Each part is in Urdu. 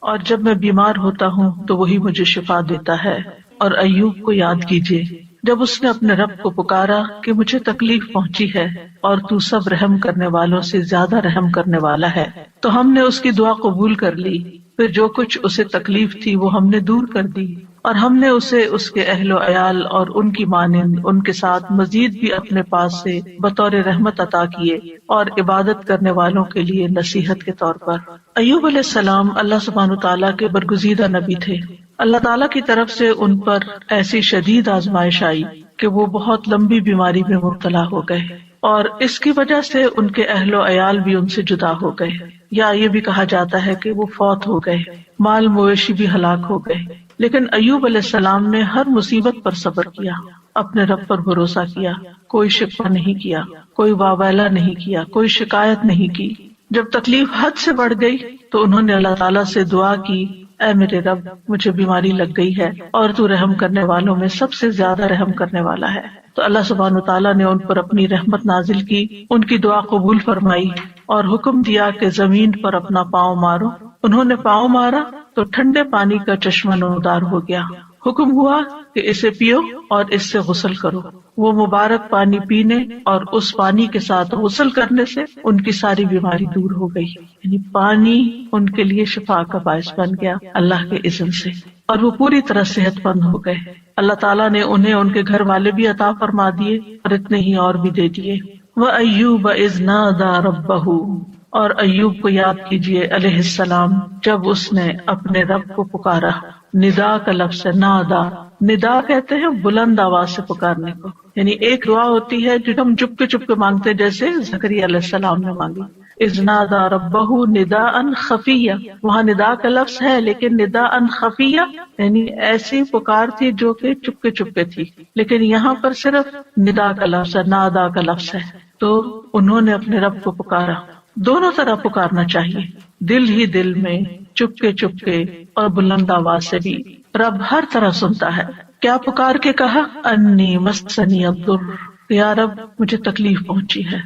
اور جب میں بیمار ہوتا ہوں تو وہی مجھے شفا دیتا ہے۔ اور ایوب کو یاد کیجیے جب اس نے اپنے رب کو پکارا کہ مجھے تکلیف پہنچی ہے اور تو سب رحم کرنے والوں سے زیادہ رحم کرنے والا ہے، تو ہم نے اس کی دعا قبول کر لی، پھر جو کچھ اسے تکلیف تھی وہ ہم نے دور کر دی، اور ہم نے اسے اس کے اہل و عیال اور ان کی مانند ان کے ساتھ مزید بھی اپنے پاس سے بطور رحمت عطا کیے اور عبادت کرنے والوں کے لیے نصیحت کے طور پر۔ ایوب علیہ السلام اللہ سبحانہ تعالیٰ کے برگزیدہ نبی تھے۔ اللہ تعالیٰ کی طرف سے ان پر ایسی شدید آزمائش آئی کہ وہ بہت لمبی بیماری میں مبتلا ہو گئے، اور اس کی وجہ سے ان کے اہل و عیال بھی ان سے جدا ہو گئے، یا یہ بھی کہا جاتا ہے کہ وہ فوت ہو گئے، مال مویشی بھی ہلاک ہو گئے۔ لیکن ایوب علیہ السلام نے ہر مصیبت پر صبر کیا، اپنے رب پر بھروسہ کیا، کوئی شکوہ نہیں کیا، کوئی واویلا نہیں کیا، کوئی شکایت نہیں کی۔ جب تکلیف حد سے بڑھ گئی تو انہوں نے اللہ تعالیٰ سے دعا کی، اے میرے رب، مجھے بیماری لگ گئی ہے اور تو رحم کرنے والوں میں سب سے زیادہ رحم کرنے والا ہے۔ تو اللہ سبحانہ تعالیٰ نے ان پر اپنی رحمت نازل کی، ان کی دعا قبول فرمائی اور حکم دیا کہ زمین پر اپنا پاؤں مارو۔ انہوں نے پاؤں مارا تو ٹھنڈے پانی کا چشمہ نمودار ہو گیا۔ حکم ہوا کہ اسے پیو اور اس سے غسل کرو۔ وہ مبارک پانی پینے اور اس پانی کے ساتھ غسل کرنے سے ان کی ساری بیماری دور ہو گئی، یعنی پانی ان کے لیے شفا کا باعث بن گیا اللہ کے اذن سے، اور وہ پوری طرح صحت مند ہو گئے۔ اللہ تعالیٰ نے انہیں ان کے گھر والے بھی عطا فرما دیے اور اتنے ہی اور بھی دے دیے۔ وَأَيُّوبَ إِذْ نَادَى رَبَّهُ، اور ایوب کو یاد کیجیے علیہ السلام جب اس نے اپنے رب کو پکارا۔ ندا کا لفظ ہے، نادا، ندا کہتے ہیں بلند آواز سے پکارنے کو، یعنی ایک دعا ہوتی ہے جو ہم چپ کے مانگتے ہیں، جیسے زکریا علیہ السلام نے مانگی، اذ نادا ربہ نداء خفیہ۔ وہاں ندا کا لفظ ہے لیکن نداء خفیہ یعنی ایسی پکار تھی جو کہ چپ کے تھی، لیکن یہاں پر صرف ندا کا لفظ ہے، نادا کا لفظ ہے۔ تو انہوں نے اپنے رب کو پکارا۔ دونوں طرح پکارنا چاہیے، دل ہی دل میں، چپ کے اور بلند آواز سے بھی۔ رب ہر طرح سنتا ہے۔ کیا پکار کے کہا؟ انی مسنی الضر، یا رب مجھے تکلیف پہنچی ہے۔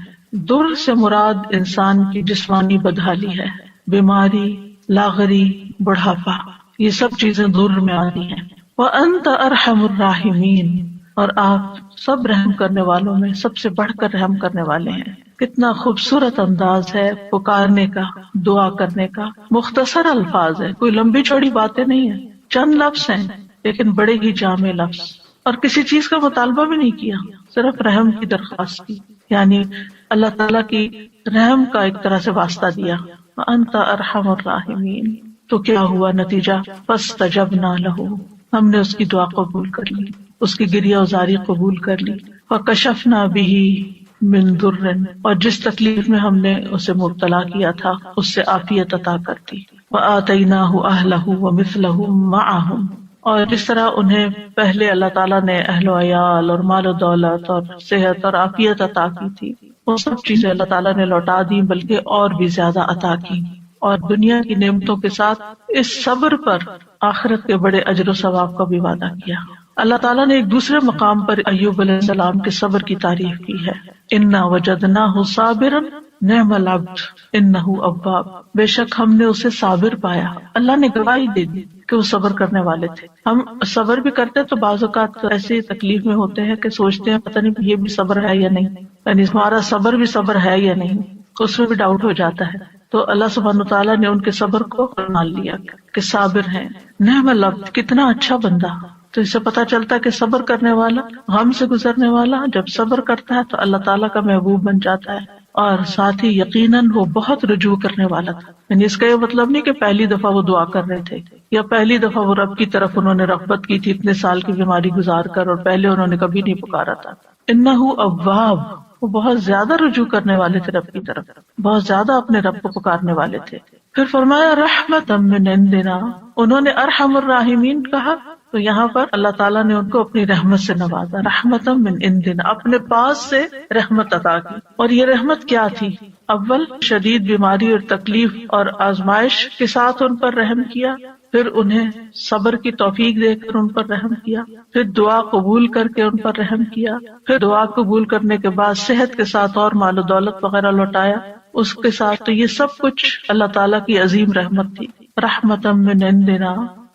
در سے مراد انسان کی جسمانی بدحالی ہے، بیماری، لاغری، بڑھاپا، یہ سب چیزیں در میں آتی ہیں۔ وانت ارحم الراحمین، اور آپ سب رحم کرنے والوں میں سب سے بڑھ کر رحم کرنے والے ہیں۔ کتنا خوبصورت انداز ہے پکارنے کا، دعا کرنے کا۔ مختصر الفاظ ہے، کوئی لمبی چوڑی باتیں نہیں ہیں، چند لفظ ہیں لیکن بڑے ہی جامع لفظ، اور کسی چیز کا مطالبہ بھی نہیں کیا، صرف رحم کی درخواست کی، یعنی اللہ تعالیٰ کی رحم کا ایک طرح سے واسطہ دیا۔ وانت ارحم الراحمین، تو کیا ہوا نتیجہ؟ فاستجبنا لہ، ہم نے اس کی دعا قبول کر لی، اس کی گریہ وزاری قبول کر لی۔ فکشفنا بہ من ضر، اور جس تکلیف میں ہم نے اسے مبتلا کیا تھا اس سے عافیت عطا کر دی۔ وآتیناہ اہلہ ومثلہم معہم، اور جس طرح انہیں پہلے اللہ تعالیٰ نے اہل و عیال اور مال و دولت اور صحت اور عافیت عطا کی تھی، وہ سب چیزیں اللہ تعالیٰ نے لوٹا دی، بلکہ اور بھی زیادہ عطا کی، اور دنیا کی نعمتوں کے ساتھ اس صبر پر آخرت کے بڑے اجر و ثواب کا بھی وعدہ کیا۔ اللہ تعالیٰ نے ایک دوسرے مقام پر ایوب علیہ السلام کے صبر کی تعریف کی ہے، انا وجدناہ صابرا نعم العبد انہ اواب، بے شک ہم نے اسے صابر پایا۔ اللہ نے گواہی دے دی کہ وہ صبر کرنے والے تھے۔ ہم صبر بھی کرتے تو بعض اوقات ایسی تکلیف میں ہوتے ہیں کہ سوچتے ہیں پتہ نہیں یہ بھی صبر ہے یا نہیں، یعنی ہمارا صبر بھی صبر ہے یا نہیں، اس میں بھی ڈاؤٹ ہو جاتا ہے۔ تو اللہ سبحانہ تعالیٰ نے ان کے صبر کو مان لیا کہ صابر ہیں۔ نعم العبد، کتنا اچھا بندہ۔ تو اس سے پتہ چلتا ہے کہ صبر کرنے والا، غم سے گزرنے والا جب صبر کرتا ہے تو اللہ تعالیٰ کا محبوب بن جاتا ہے، اور ساتھ ہی یقیناً وہ بہت رجوع کرنے والا تھا۔ یعنی اس کا یہ مطلب نہیں کہ پہلی دفعہ وہ دعا کر رہے تھے یا پہلی دفعہ وہ رب کی طرف انہوں نے رغبت کی تھی اتنے سال کی بیماری گزار کر، اور پہلے انہوں نے کبھی نہیں پکارا تھا۔ انہ اواب، وہ بہت زیادہ رجوع کرنے والے تھے رب کی طرف، بہت زیادہ اپنے رب کو پکارنے والے تھے۔ پھر فرمایا رحمتا من عندنا، انہوں نے ارحم الراحمین کہا تو یہاں پر اللہ تعالیٰ نے ان کو اپنی رحمت سے نوازا، رحمتا من عندنا، اپنے پاس سے رحمت عطا کی۔ اور یہ رحمت کیا تھی؟ اول شدید بیماری اور تکلیف اور آزمائش کے ساتھ ان پر رحم کیا، پھر انہیں صبر کی توفیق دے کر ان پر رحم کیا، پھر دعا قبول کر کے ان پر رحم کیا، پھر دعا قبول کرنے کے بعد صحت کے ساتھ اور مال و دولت وغیرہ لوٹایا اس کے ساتھ۔ تو یہ سب کچھ اللہ تعالیٰ کی عظیم رحمت تھی۔ رحمتم من عندنا.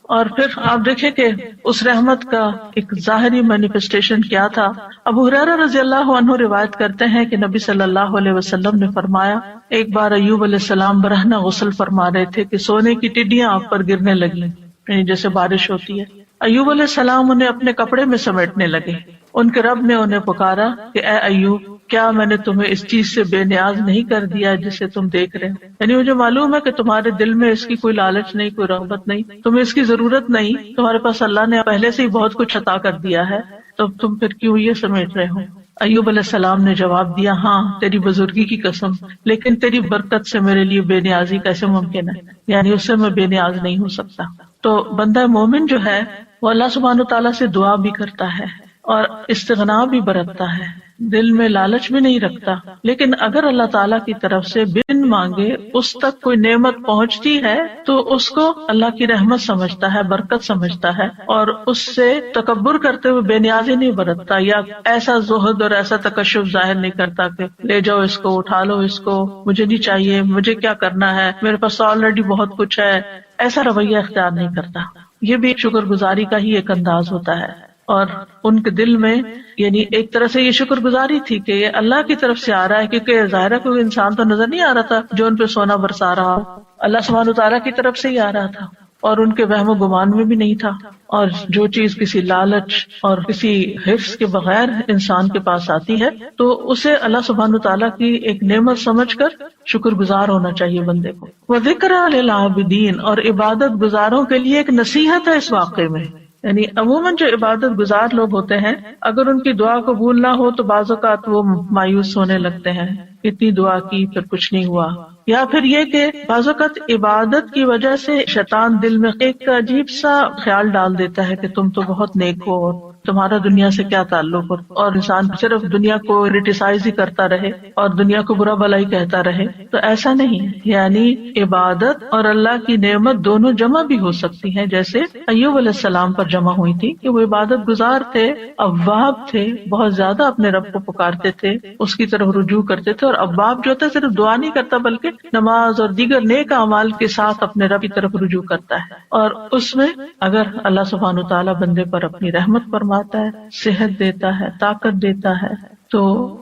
اور پھر آپ دیکھیں کہ اس رحمت کا ایک ظاہری مینیفیسٹیشن کیا تھا. ابو ہریرہ رضی اللہ عنہ روایت کرتے ہیں کہ نبی صلی اللہ علیہ وسلم نے فرمایا، ایک بار ایوب علیہ السلام برہنہ غسل فرما رہے تھے کہ سونے کی ٹڈیاں آپ پر گرنے لگیں، یعنی جیسے بارش ہوتی ہے. ایوب علیہ السلام انہیں اپنے کپڑے میں سمیٹنے لگے. ان کے رب نے انہیں پکارا کہ اے ایوب، کیا میں نے تمہیں اس چیز سے بے نیاز نہیں کر دیا جسے تم دیکھ رہے ہو؟ یعنی مجھے معلوم ہے کہ تمہارے دل میں اس کی کوئی لالچ نہیں، کوئی رغبت نہیں، تمہیں اس کی ضرورت نہیں، تمہارے پاس اللہ نے پہلے سے ہی بہت کچھ عطا کر دیا ہے، تو تم پھر کیوں یہ سمیٹ رہے ہو؟ ایوب علیہ السلام نے جواب دیا، ہاں تیری بزرگی کی قسم، لیکن تیری برکت سے میرے لیے بے نیازی کیسے ممکن ہے، یعنی اس سے میں بے نیاز نہیں ہو سکتا. تو بندہ مومن جو ہے وہ اللہ سبحانہ تعالیٰ سے دعا بھی کرتا ہے اور استغنا بھی برتتا ہے، دل میں لالچ بھی نہیں رکھتا، لیکن اگر اللہ تعالیٰ کی طرف سے بن مانگے اس تک کوئی نعمت پہنچتی ہے تو اس کو اللہ کی رحمت سمجھتا ہے، برکت سمجھتا ہے، اور اس سے تکبر کرتے ہوئے بے نیازی نہیں برتتا یا ایسا زہد اور ایسا تکشف ظاہر نہیں کرتا کہ لے جاؤ اس کو، اٹھا لو اس کو، مجھے نہیں چاہیے، مجھے کیا کرنا ہے، میرے پاس آلریڈی بہت کچھ ہے، ایسا رویہ اختیار نہیں کرتا. یہ بھی شکر گزاری کا ہی ایک انداز ہوتا ہے. اور ان کے دل میں یعنی ایک طرح سے یہ شکر گزاری تھی کہ یہ اللہ کی طرف سے آ رہا ہے، کیونکہ ظاہرہ کوئی انسان تو نظر نہیں آ رہا تھا جو ان پہ سونا برسا رہا، اللہ سبحانہ تعالیٰ کی طرف سے ہی آ رہا تھا، اور ان کے وہم و گمان میں بھی نہیں تھا. اور جو چیز کسی لالچ اور کسی حفظ کے بغیر انسان کے پاس آتی ہے تو اسے اللہ سبحانہ تعالیٰ کی ایک نعمت سمجھ کر شکر گزار ہونا چاہیے بندے کو. وَذِكْرَىٰ لِلْعَابِدِينَ، اور عبادت گزاروں کے لیے ایک نصیحت ہے اس واقعے میں. یعنی عموماً جو عبادت گزار لوگ ہوتے ہیں اگر ان کی دعا قبول نہ ہو تو بعض اوقات وہ مایوس ہونے لگتے ہیں، اتنی دعا کی پھر کچھ نہیں ہوا. یا پھر یہ کہ بعض اوقات عبادت کی وجہ سے شیطان دل میں ایک عجیب سا خیال ڈال دیتا ہے کہ تم تو بہت نیک ہو اور تمہارا دنیا سے کیا تعلق ہو، اور انسان صرف دنیا کو کرٹیسائز ہی کرتا رہے اور دنیا کو برا بھلا ہی کہتا رہے. تو ایسا نہیں، یعنی عبادت اور اللہ کی نعمت دونوں جمع بھی ہو سکتی ہیں، جیسے ایوب علیہ السلام پر جمع ہوئی تھی کہ وہ عبادت گزار تھے، اواب تھے، بہت زیادہ اپنے رب کو پکارتے تھے، اس کی طرف رجوع کرتے تھے. اور اواب جو ہوتا ہے صرف دعا نہیں کرتا بلکہ نماز اور دیگر نیک اعمال کے ساتھ اپنے رب کی طرف رجوع کرتا ہے. اور اس میں اگر اللہ سبحانہ تعالیٰ بندے پر اپنی رحمت فرماتا ہے، صحت دیتا ہے، طاقت دیتا ہے، تو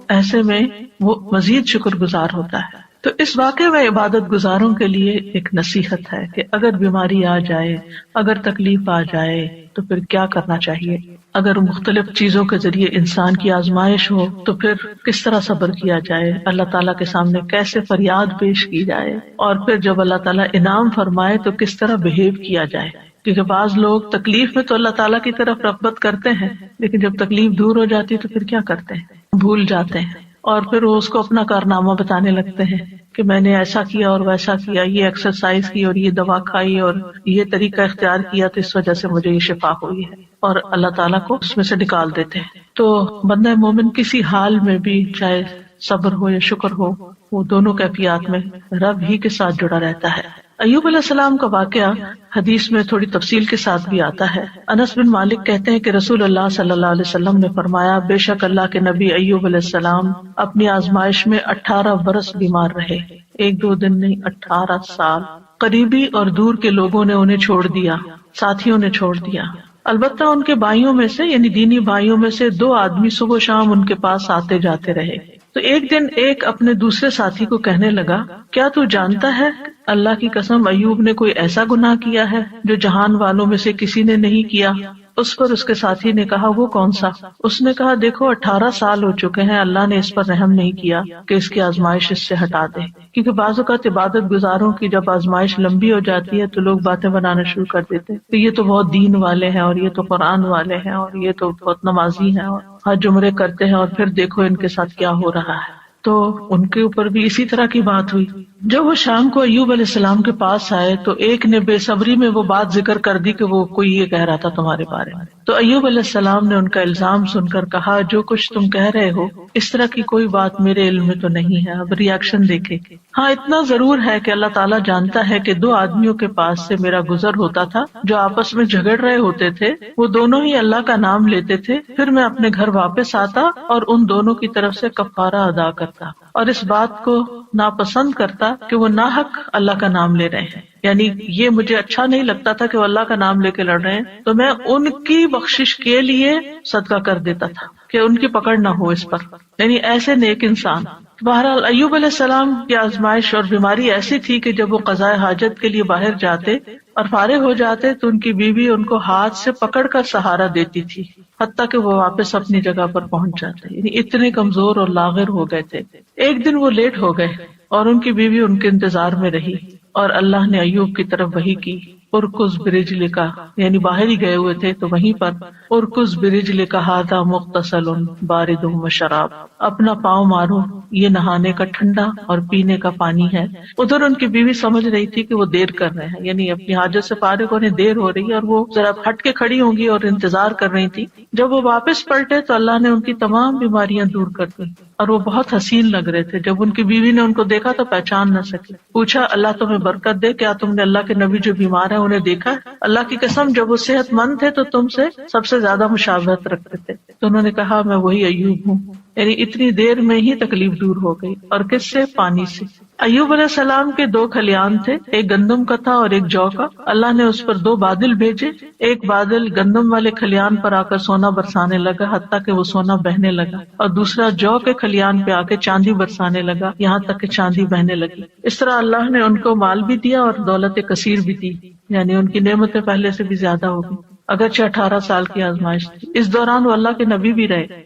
ایسے میں وہ مزید شکر گزار ہوتا ہے. تو اس واقعے میں عبادت گزاروں کے لیے ایک نصیحت ہے کہ اگر بیماری آ جائے، اگر تکلیف آ جائے تو پھر کیا کرنا چاہیے. اگر مختلف چیزوں کے ذریعے انسان کی آزمائش ہو تو پھر کس طرح صبر کیا جائے، اللہ تعالیٰ کے سامنے کیسے فریاد پیش کی جائے، اور پھر جب اللہ تعالیٰ انعام فرمائے تو کس طرح بہیو کیا جائے. کیونکہ بعض لوگ تکلیف میں تو اللہ تعالیٰ کی طرف رغبت کرتے ہیں، لیکن جب تکلیف دور ہو جاتی ہے تو پھر کیا کرتے ہیں، بھول جاتے ہیں، اور پھر وہ اس کو اپنا کارنامہ بتانے لگتے ہیں کہ میں نے ایسا کیا اور ویسا کیا، یہ ایکسرسائز کی اور یہ دوا کھائی اور یہ طریقہ اختیار کیا تو اس وجہ سے مجھے یہ شفا ہوئی ہے، اور اللہ تعالیٰ کو اس میں سے نکال دیتے ہیں. تو بندہ مومن کسی حال میں بھی، چاہے صبر ہو یا شکر ہو، وہ دونوں کیفیات میں رب ہی کے ساتھ جڑا رہتا ہے. ایوب علیہ السلام کا واقعہ حدیث میں تھوڑی تفصیل کے ساتھ بھی آتا ہے. انس بن مالک کہتے ہیں کہ رسول اللہ صلی اللہ علیہ وسلم نے فرمایا، بے شک اللہ کے نبی ایوب علیہ السلام اپنی آزمائش میں 18 برس بیمار رہے، 1-2 دن نہیں، 18 سال. قریبی اور دور کے لوگوں نے انہیں چھوڑ دیا، ساتھیوں نے چھوڑ دیا. البتہ ان کے بھائیوں میں سے یعنی دینی بھائیوں میں سے 2 آدمی صبح و شام ان کے پاس آتے جاتے رہے. تو ایک دن ایک اپنے دوسرے ساتھی کو کہنے لگا، کیا تو جانتا ہے اللہ کی قسم ایوب نے کوئی ایسا گناہ کیا ہے جو جہان والوں میں سے کسی نے نہیں کیا؟ اس پر اس کے ساتھی نے کہا، وہ کون سا؟ اس نے کہا، دیکھو 18 سال ہو چکے ہیں، اللہ نے اس پر رحم نہیں کیا کہ اس کی آزمائش اس سے ہٹا دے. کیونکہ بعض اوقات عبادت گزاروں کی جب آزمائش لمبی ہو جاتی ہے تو لوگ باتیں بنانا شروع کر دیتے کہ یہ تو بہت دین والے ہیں، اور یہ تو قرآن والے ہیں، اور یہ تو بہت نمازی ہیں، اور حج عمرے کرتے ہیں، اور پھر دیکھو ان کے ساتھ کیا ہو رہا ہے. تو ان کے اوپر بھی اسی طرح کی بات ہوئی. جب وہ شام کو ایوب علیہ السلام کے پاس آئے تو ایک نے بے صبری میں وہ بات ذکر کر دی کہ وہ کوئی یہ کہہ رہا تھا تمہارے بارے میں. تو ایوب علیہ السلام نے ان کا الزام سن کر کہا، جو کچھ تم کہہ رہے ہو اس طرح کی کوئی بات میرے علم میں تو نہیں ہے. اب ریاکشن دیکھے. ہاں اتنا ضرور ہے کہ اللہ تعالیٰ جانتا ہے کہ 2 آدمیوں کے پاس سے میرا گزر ہوتا تھا جو آپس میں جھگڑ رہے ہوتے تھے، وہ دونوں ہی اللہ کا نام لیتے تھے، پھر میں اپنے گھر واپس آتا اور ان دونوں کی طرف سے کفارہ ادا کرتا. اور اس بات کو ناپسند کرتا کہ وہ ناحق اللہ کا نام لے رہے ہیں. یعنی یہ مجھے اچھا نہیں لگتا تھا کہ وہ اللہ کا نام لے کے لڑ رہے ہیں، تو میں ان کی بخشش کے لیے صدقہ کر دیتا تھا کہ ان کی پکڑ نہ ہو اس پر. یعنی ایسے نیک انسان. بہرحال ایوب علیہ السلام کی آزمائش اور بیماری ایسی تھی کہ جب وہ قضاء حاجت کے لیے باہر جاتے اور فارغ ہو جاتے تو ان کی بیوی ان کو ہاتھ سے پکڑ کر سہارا دیتی تھی، حتیٰ کہ وہ واپس اپنی جگہ پر پہنچ جاتے. یعنی اتنے کمزور اور لاغر ہو گئے تھے. ایک دن وہ لیٹ ہو گئے اور ان کی بیوی ان کے انتظار میں رہی، اور اللہ نے ایوب کی طرف وحی کی، ارکز برجلک، یعنی باہر ہی گئے ہوئے تھے تو وہیں پر ارکز برجلک ھذا مغتسل بارد وشراب، اپنا پاؤں مارو، یہ نہانے کا ٹھنڈا اور پینے کا پانی ہے. ادھر ان کی بیوی سمجھ رہی تھی کہ وہ دیر کر رہے ہیں، یعنی اپنی حاجت سے فارغ ہونے دیر ہو رہی ہے، اور وہ ذرا ہٹ کے کھڑی ہوں گی اور انتظار کر رہی تھی. جب وہ واپس پلٹے تو اللہ نے ان کی تمام بیماریاں دور کر دی، اور وہ بہت حسین لگ رہے تھے. جب ان کی بیوی نے ان کو دیکھا تو پہچان نہ سکی. پوچھا اللہ تمہیں برکت دے، کیا تم نے اللہ کے نبی جو بیمار ہیں انہیں دیکھا؟ اللہ کی قسم جب وہ صحت مند تھے تو تم سے سب سے زیادہ مشابہت رکھتے تھے. تو انہوں نے کہا میں وہی ایوب ہوں. یعنی اتنی دیر میں ہی تکلیف دور ہو گئی. اور کس سے؟ پانی سے. ایوب علیہ السلام کے 2 کھلیان تھے، ایک گندم کا تھا اور ایک جو کا. اللہ نے اس پر 2 بادل بھیجے. ایک بادل گندم والے کھلیان پر آ کر سونا برسانے لگا حتیٰ کہ وہ سونا بہنے لگا، اور دوسرا جو کے کھلیان پہ آ کے چاندی برسانے لگا یہاں تک کہ چاندی بہنے لگی. اس طرح اللہ نے ان کو مال بھی دیا اور دولت کثیر بھی دی، یعنی ان کی نعمتیں پہلے سے بھی زیادہ ہو گئی. اگرچہ 18 سال کی آزمائش تھی. اس دوران وہ اللہ کے نبی بھی رہے.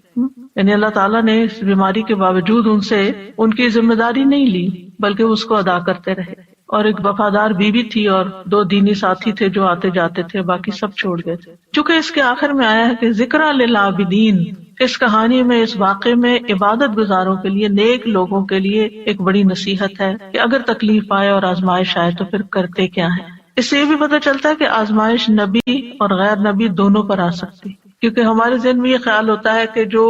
یعنی اللہ تعالیٰ نے اس بیماری کے باوجود ان سے ان کی ذمہ داری نہیں لی بلکہ اس کو ادا کرتے رہے. اور ایک وفادار بیوی تھی اور 2 دینی ساتھی تھے جو آتے جاتے تھے، باقی سب چھوڑ گئے تھے. چونکہ اس کے آخر میں آیا ہے کہ ذکر للعابدین، اس کہانی میں، اس واقعے میں عبادت گزاروں کے لیے، نیک لوگوں کے لیے ایک بڑی نصیحت ہے کہ اگر تکلیف آئے اور آزمائش آئے تو پھر کرتے کیا ہیں. اس سے یہ بھی پتہ چلتا ہے کہ آزمائش نبی اور غیر نبی دونوں پر آ سکتی، کیونکہ ہمارے ذہن میں یہ خیال ہوتا ہے کہ جو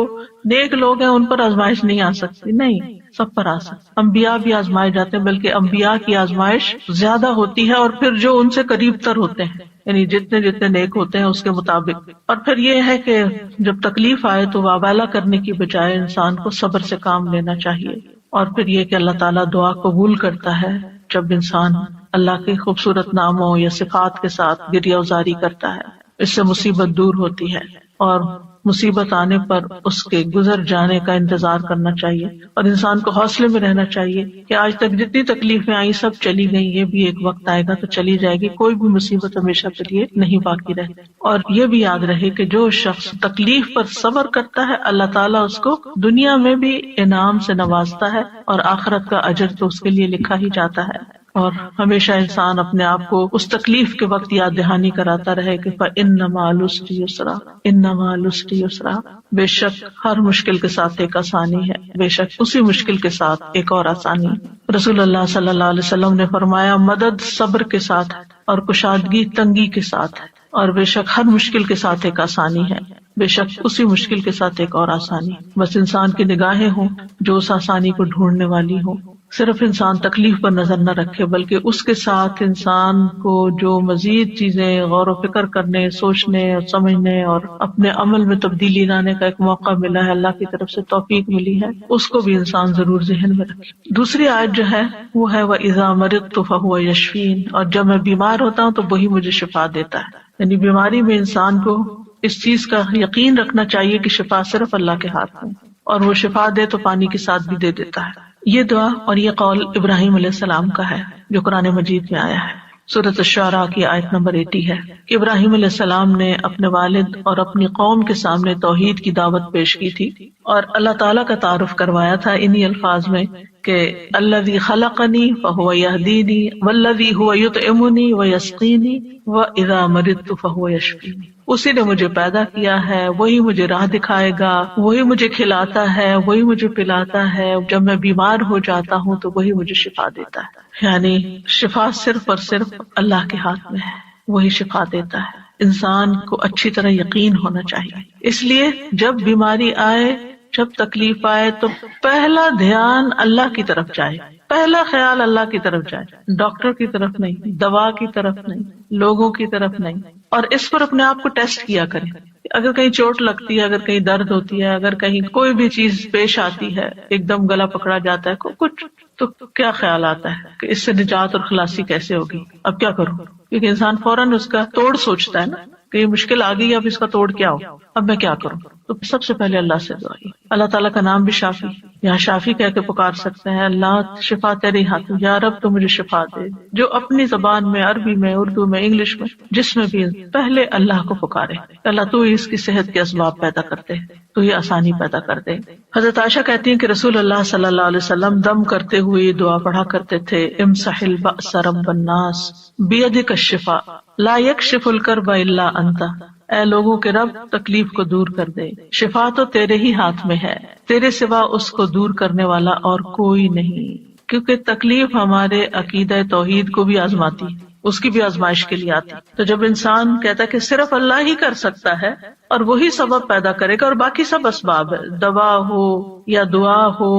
نیک لوگ ہیں ان پر آزمائش نہیں آ سکتی. نہیں، سب پر آ سکتی. انبیاء بھی آزمائے جاتے ہیں، بلکہ انبیاء کی آزمائش زیادہ ہوتی ہے، اور پھر جو ان سے قریب تر ہوتے ہیں، یعنی جتنے جتنے نیک ہوتے ہیں اس کے مطابق. اور پھر یہ ہے کہ جب تکلیف آئے تو واویلا کرنے کی بجائے انسان کو صبر سے کام لینا چاہیے. اور پھر یہ کہ اللہ تعالیٰ دعا قبول کرتا ہے جب انسان اللہ کے خوبصورت ناموں یا صفات کے ساتھ گریہ وزاری کرتا ہے. اس سے مصیبت دور ہوتی ہے، اور مصیبت آنے پر اس کے گزر جانے کا انتظار کرنا چاہیے، اور انسان کو حوصلے میں رہنا چاہیے کہ آج تک جتنی تکلیفیں آئی سب چلی گئیں، یہ بھی ایک وقت آئے گا تو چلی جائے گی. کوئی بھی مصیبت ہمیشہ کے لیے نہیں باقی رہے. اور یہ بھی یاد رہے کہ جو شخص تکلیف پر صبر کرتا ہے اللہ تعالیٰ اس کو دنیا میں بھی انعام سے نوازتا ہے، اور آخرت کا اجر تو اس کے لیے لکھا ہی جاتا ہے. اور ہمیشہ انسان اپنے آپ کو اس تکلیف کے وقت یاد دہانی کراتا رہے کہ فَإِنَّ مَعَ الْعُسْرِ يُسْرًا، إِنَّ مَعَ الْعُسْرِ يُسْرًا، بے شک ہر مشکل کے ساتھ ایک آسانی ہے، بے شک اسی مشکل کے ساتھ ایک اور آسانی. رسول اللہ صلی اللہ علیہ وسلم نے فرمایا مدد صبر کے ساتھ اور کشادگی تنگی کے ساتھ ہے، اور بے شک ہر مشکل کے ساتھ ایک آسانی ہے، بے شک اسی مشکل کے ساتھ ایک اور آسانی. بس انسان کی نگاہیں ہوں جو اس آسانی کو ڈھونڈنے والی ہوں. صرف انسان تکلیف پر نظر نہ رکھے بلکہ اس کے ساتھ انسان کو جو مزید چیزیں غور و فکر کرنے، سوچنے اور سمجھنے اور اپنے عمل میں تبدیلی لانے کا ایک موقع ملا ہے، اللہ کی طرف سے توفیق ملی ہے، اس کو بھی انسان ضرور ذہن میں رکھے. دوسری آیت جو ہے وہ ہے وَإِذَا مَرِضْتُ فَهُوَ يَشْفِينِ، اور جب میں بیمار ہوتا ہوں تو وہی مجھے شفا دیتا ہے. یعنی بیماری میں انسان کو اس چیز کا یقین رکھنا چاہیے کہ شفا صرف اللہ کے ہاتھ میں، اور وہ شفا دے تو پانی کے ساتھ بھی دے دیتا ہے. یہ دعا اور یہ قول ابراہیم علیہ السلام کا ہے جو قرآن مجید میں آیا ہے. سورۃ الشعراء کی آیت نمبر 80 ہے کہ ابراہیم علیہ السلام نے اپنے والد اور اپنی قوم کے سامنے توحید کی دعوت پیش کی تھی اور اللہ تعالیٰ کا تعارف کروایا تھا انہی الفاظ میں کہ الذی خلقنی فہو یہدینی والذی هو یطعمنی ویسقینی واذا مرضت فہو یشفینی. اسی نے مجھے پیدا کیا ہے، وہی مجھے راہ دکھائے گا، وہی مجھے کھلاتا ہے، وہی مجھے پلاتا ہے، جب میں بیمار ہو جاتا ہوں تو وہی مجھے شفا دیتا ہے. یعنی شفا صرف اور صرف اللہ کے ہاتھ میں ہے، وہی شفا دیتا ہے. انسان کو اچھی طرح یقین ہونا چاہیے. اس لیے جب بیماری آئے، جب تکلیف آئے تو پہلا دھیان اللہ کی طرف جائے، پہلا خیال اللہ کی طرف جائے، ڈاکٹر کی طرف نہیں، دوا کی طرف نہیں، لوگوں کی طرف نہیں. اور اس پر اپنے آپ کو ٹیسٹ کیا کریں اگر کہیں چوٹ لگتی ہے، اگر کہیں درد ہوتی ہے، اگر کہیں کوئی بھی چیز پیش آتی ہے، ایک دم گلا پکڑا جاتا ہے کچھ، تو کیا خیال آتا ہے کہ اس سے نجات اور خلاصی کیسے ہوگی، اب کیا کروں؟ کیونکہ انسان فوراً اس کا توڑ سوچتا ہے نا کہ یہ مشکل آ گئی، اب اس کا توڑ کیا ہو، اب میں کیا کروں؟ تو سب سے پہلے اللہ سے دعا. اللہ تعالیٰ کا نام بھی شافی، یہاں شافی کہہ کے پکار سکتے ہیں، اللہ شفا تیرے ہاتھ میں، یا رب تو مجھے شفا دے. جو اپنی زبان میں، عربی میں، اردو میں، انگلش میں، جس میں بھی پہلے اللہ کو پکارے، اللہ تو اس کی صحت کے اسباب پیدا کرتے، تو یہ آسانی پیدا کر دے. حضرت عائشہ کہتی ہیں کہ رسول اللہ صلی اللہ علیہ وسلم دم کرتے ہوئے یہ دعا پڑھا کرتے تھے، امسح البأس رب الناس بیدک الشفاء لا یکشف الکرب الا انت. اے لوگوں کے رب، تکلیف کو دور کر دے، شفا تو تیرے ہی ہاتھ میں ہے، تیرے سوا اس کو دور کرنے والا اور کوئی نہیں. کیونکہ تکلیف ہمارے عقیدہ توحید کو بھی آزماتی، اس کی بھی آزمائش کے لیے آتی. تو جب انسان کہتا ہے کہ صرف اللہ ہی کر سکتا ہے اور وہی سبب پیدا کرے گا اور باقی سب اسباب ہے، دوا ہو یا دعا ہو